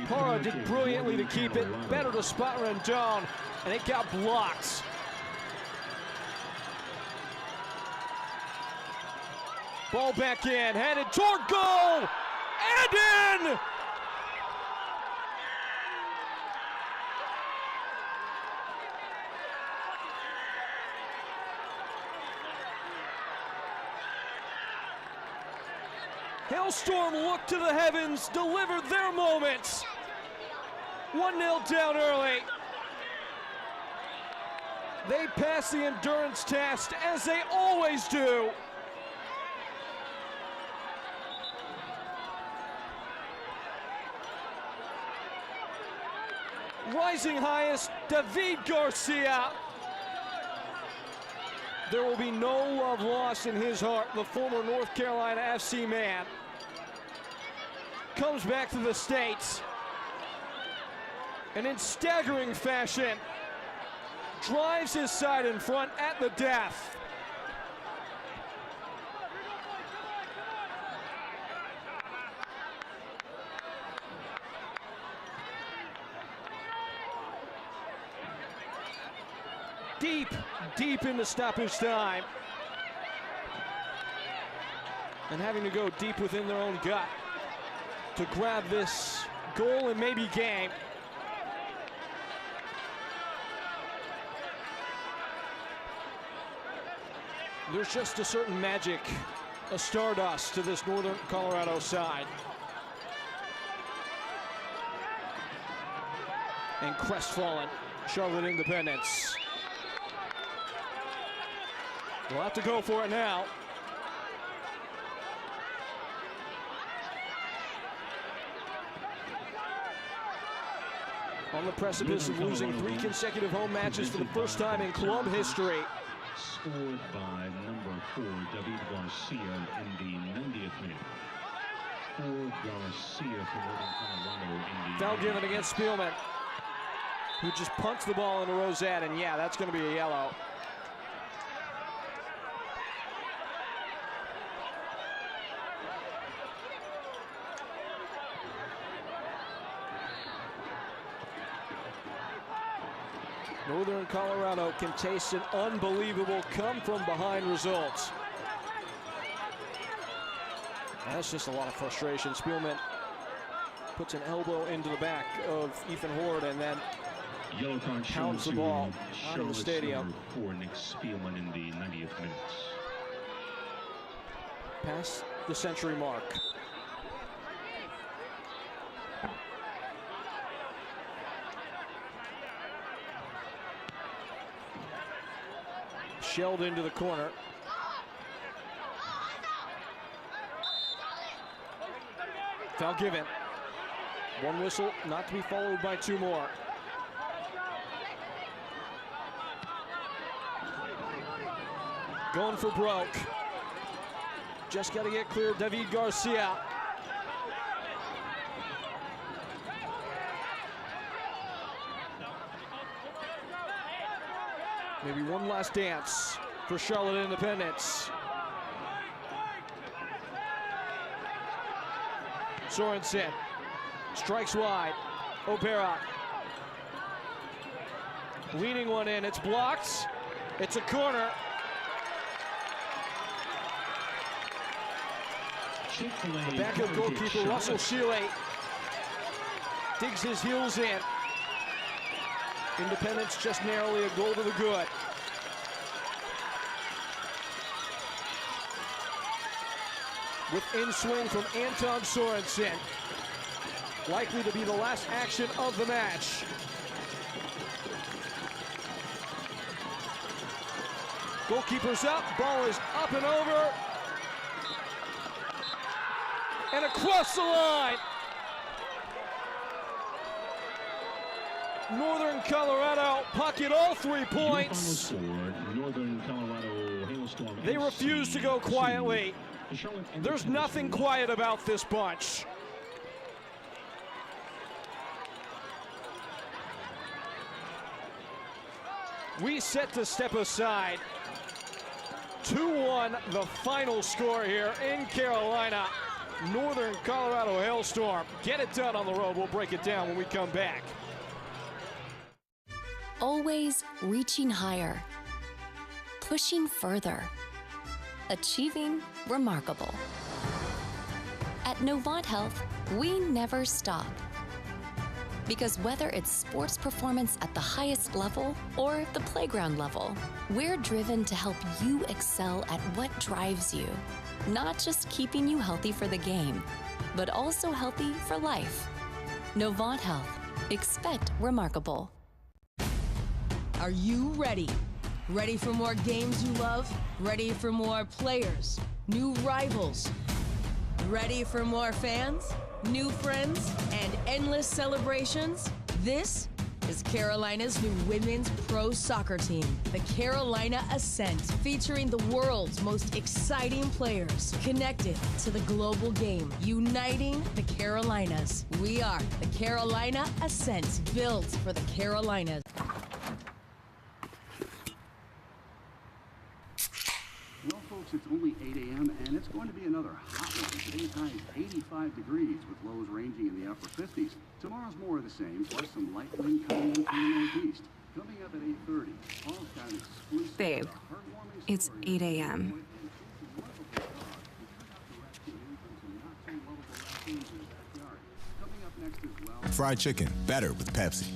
Para did brilliantly to keep it. Better to spot Rendon, and it got blocked. Ball back in, headed toward goal, and in! Hailstorm looked to the heavens, delivered their moments. 1-0 down early. They pass the endurance test, as they always do. Rising highest, David Garcia. There will be no love lost in his heart. The former North Carolina FC man comes back to the States and in staggering fashion drives his side in front at the death. Deep into stoppage time. And having to go deep within their own gut to grab this goal and maybe game. There's just a certain magic, a stardust to this Northern Colorado side. And crestfallen, Charlotte Independence. We'll have to go for it now. On the precipice of losing 3 consecutive home matches for the first time in club history. Scored by number 4, David Garcia, in the 90th minute. For Garcia for Northern Colorado in the... Foul given against Spielman, who just punts the ball into Rosette, and yeah, that's going to be a yellow. Northern Colorado can taste an unbelievable come-from-behind result. That's just a lot of frustration. Spielman puts an elbow into the back of Ethan Horde and then pounds the ball out of the stadium. For Nick Spielman in the 90th minute. Past the century mark. Shelled into the corner. Foul given. One whistle, not to be followed by 2 more. Going for broke. Just got to get clear. David Garcia. Maybe one last dance for Charlotte Independence. Sorensen strikes wide. O'Bara leaning one in. It's blocked. It's a corner. The backup goalkeeper Russell Shealy digs his heels in. Independence just narrowly a goal to the good. With in-swing from Anton Sorensen. Likely to be the last action of the match. Goalkeeper's up, ball is up and over. And across the line. Northern Colorado pocket all 3 points. Northern Colorado Hailstorm. They refuse to go quietly. There's nothing quiet about this bunch. We set to step aside. 2-1 the final score here in Carolina. Northern Colorado Hailstorm. Get it done on the road. We'll break it down when we come back. Always reaching higher, pushing further, achieving remarkable. At Novant Health, we never stop. Because whether it's sports performance at the highest level or the playground level, we're driven to help you excel at what drives you. not just keeping you healthy for the game, but also healthy for life. Novant Health. Expect remarkable. Are you ready? Ready for more games you love? Ready for more players? New rivals? Ready for more fans? New friends? And endless celebrations? This is Carolina's new women's pro soccer team, the Carolina Ascent, featuring the world's most exciting players, connected to the global game, uniting the Carolinas. We are the Carolina Ascent, built for the Carolinas. Well, folks, it's only 8 a.m. and it's going to be another hot one. Today's high is 85 degrees with lows ranging in the upper 50s. Tomorrow's more of the same, plus some light wind coming in from the northeast. Coming up at 8:30, Paul's got an exclusive Babe, it's 8 a.m. Fried chicken, better with Pepsi.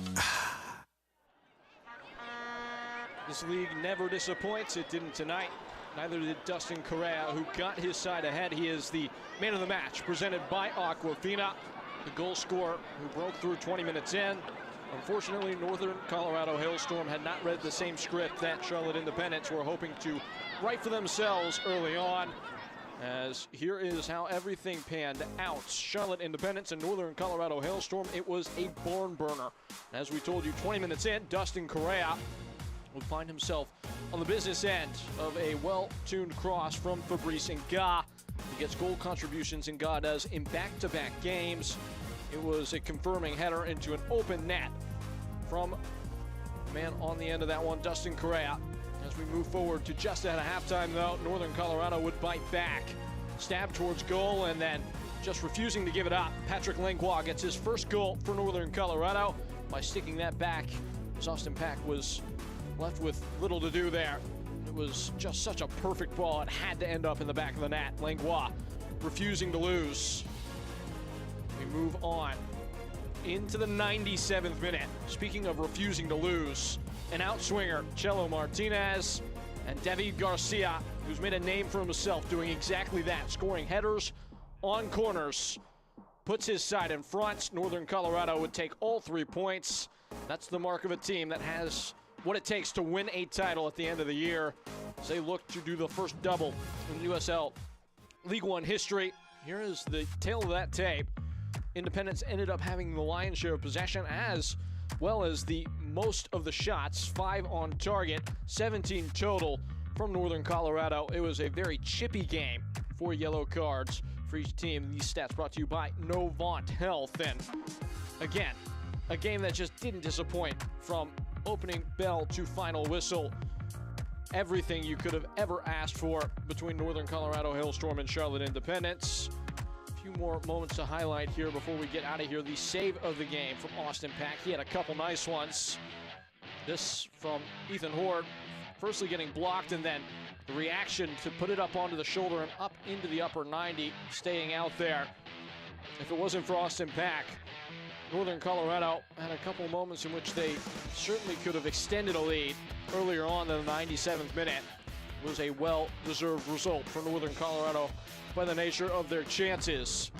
This league never disappoints. It didn't tonight. Neither did Dustin Correa, who got his side ahead. He is the man of the match, presented by Aquafina, the goal scorer who broke through 20 minutes in. Unfortunately, Northern Colorado Hailstorm had not read the same script that Charlotte Independence were hoping to write for themselves early on. As here is how everything panned out. Charlotte Independence and Northern Colorado Hailstorm, it was a barn burner. As we told you, 20 minutes in, Dustin Correa would find himself on the business end of a well-tuned cross from Fabrice Nga. He gets goal contributions, Nga does, in back-to-back games. It was a confirming header into an open net from the man on the end of that one, Dustin Correa. As we move forward to just ahead of halftime, though, Northern Colorado would bite back. Stab towards goal and then just refusing to give it up. Patrick Langlois gets his first goal for Northern Colorado by sticking that back, as Austin Pack was left with little to do there. It was just such a perfect ball. It had to end up in the back of the net. Langlois refusing to lose. We move on into the 97th minute. Speaking of refusing to lose, an outswinger, Chelo Martinez, and David Garcia, who's made a name for himself doing exactly that, scoring headers on corners, puts his side in front. Northern Colorado would take all 3 points. That's the mark of a team that has what it takes to win a title at the end of the year, as they look to do the first double in USL League One history. Here is the tail of that tape. Independence ended up having the lion's share of possession, as well as the most of the shots, 5 on target, 17 total from Northern Colorado. It was a very chippy game, 4 yellow cards for each team. These stats brought to you by Novant Health. And again, a game that just didn't disappoint from opening bell to final whistle. Everything you could have ever asked for between Northern Colorado Hailstorm and Charlotte Independence. A few more moments to highlight here before we get out of here. The save of the game from Austin Pack. He had a couple nice ones. This from Ethan Horde, firstly getting blocked, and then the reaction to put it up onto the shoulder and up into the upper 90, staying out there. If it wasn't for Austin Pack, Northern Colorado had a couple of moments in which they certainly could have extended a lead earlier on in the 97th minute. It was a well-deserved result for Northern Colorado by the nature of their chances.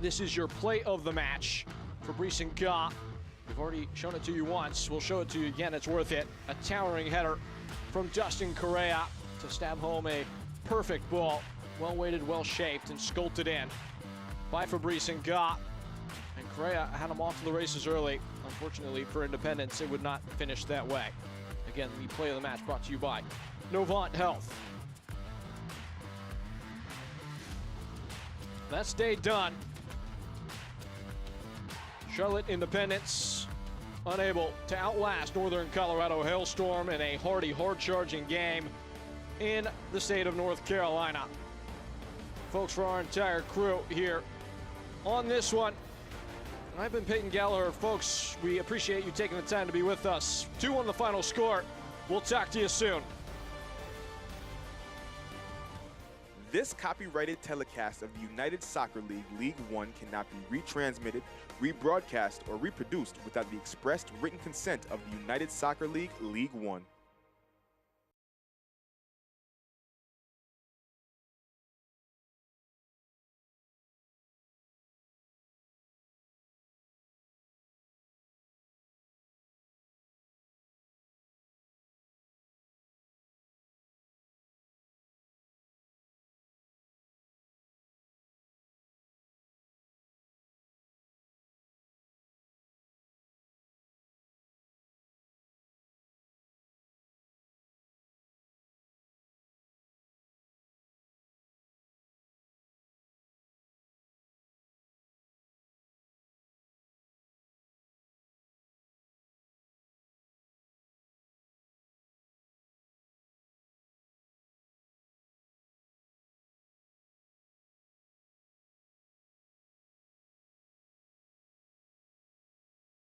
This is your play of the match. Fabrice Nga, we've already shown it to you once. We'll show it to you again. It's worth it. A towering header from Dustin Correa to stab home a perfect ball. Well-weighted, well-shaped, and sculpted in by Fabrice Nga. And Correa had him off to the races early. Unfortunately for Independence, it would not finish that way. Again, the play of the match brought to you by Novant Health. That's day done. Charlotte Independence unable to outlast Northern Colorado Hailstorm in a hardy, hard-charging game in the state of North Carolina. Folks, for our entire crew here on this one, I've been Peyton Gallagher. Folks, we appreciate you taking the time to be with us. 2-1 the final score. We'll talk to you soon. This copyrighted telecast of the United Soccer League League One cannot be retransmitted, rebroadcast, or reproduced without the expressed written consent of the United Soccer League League One.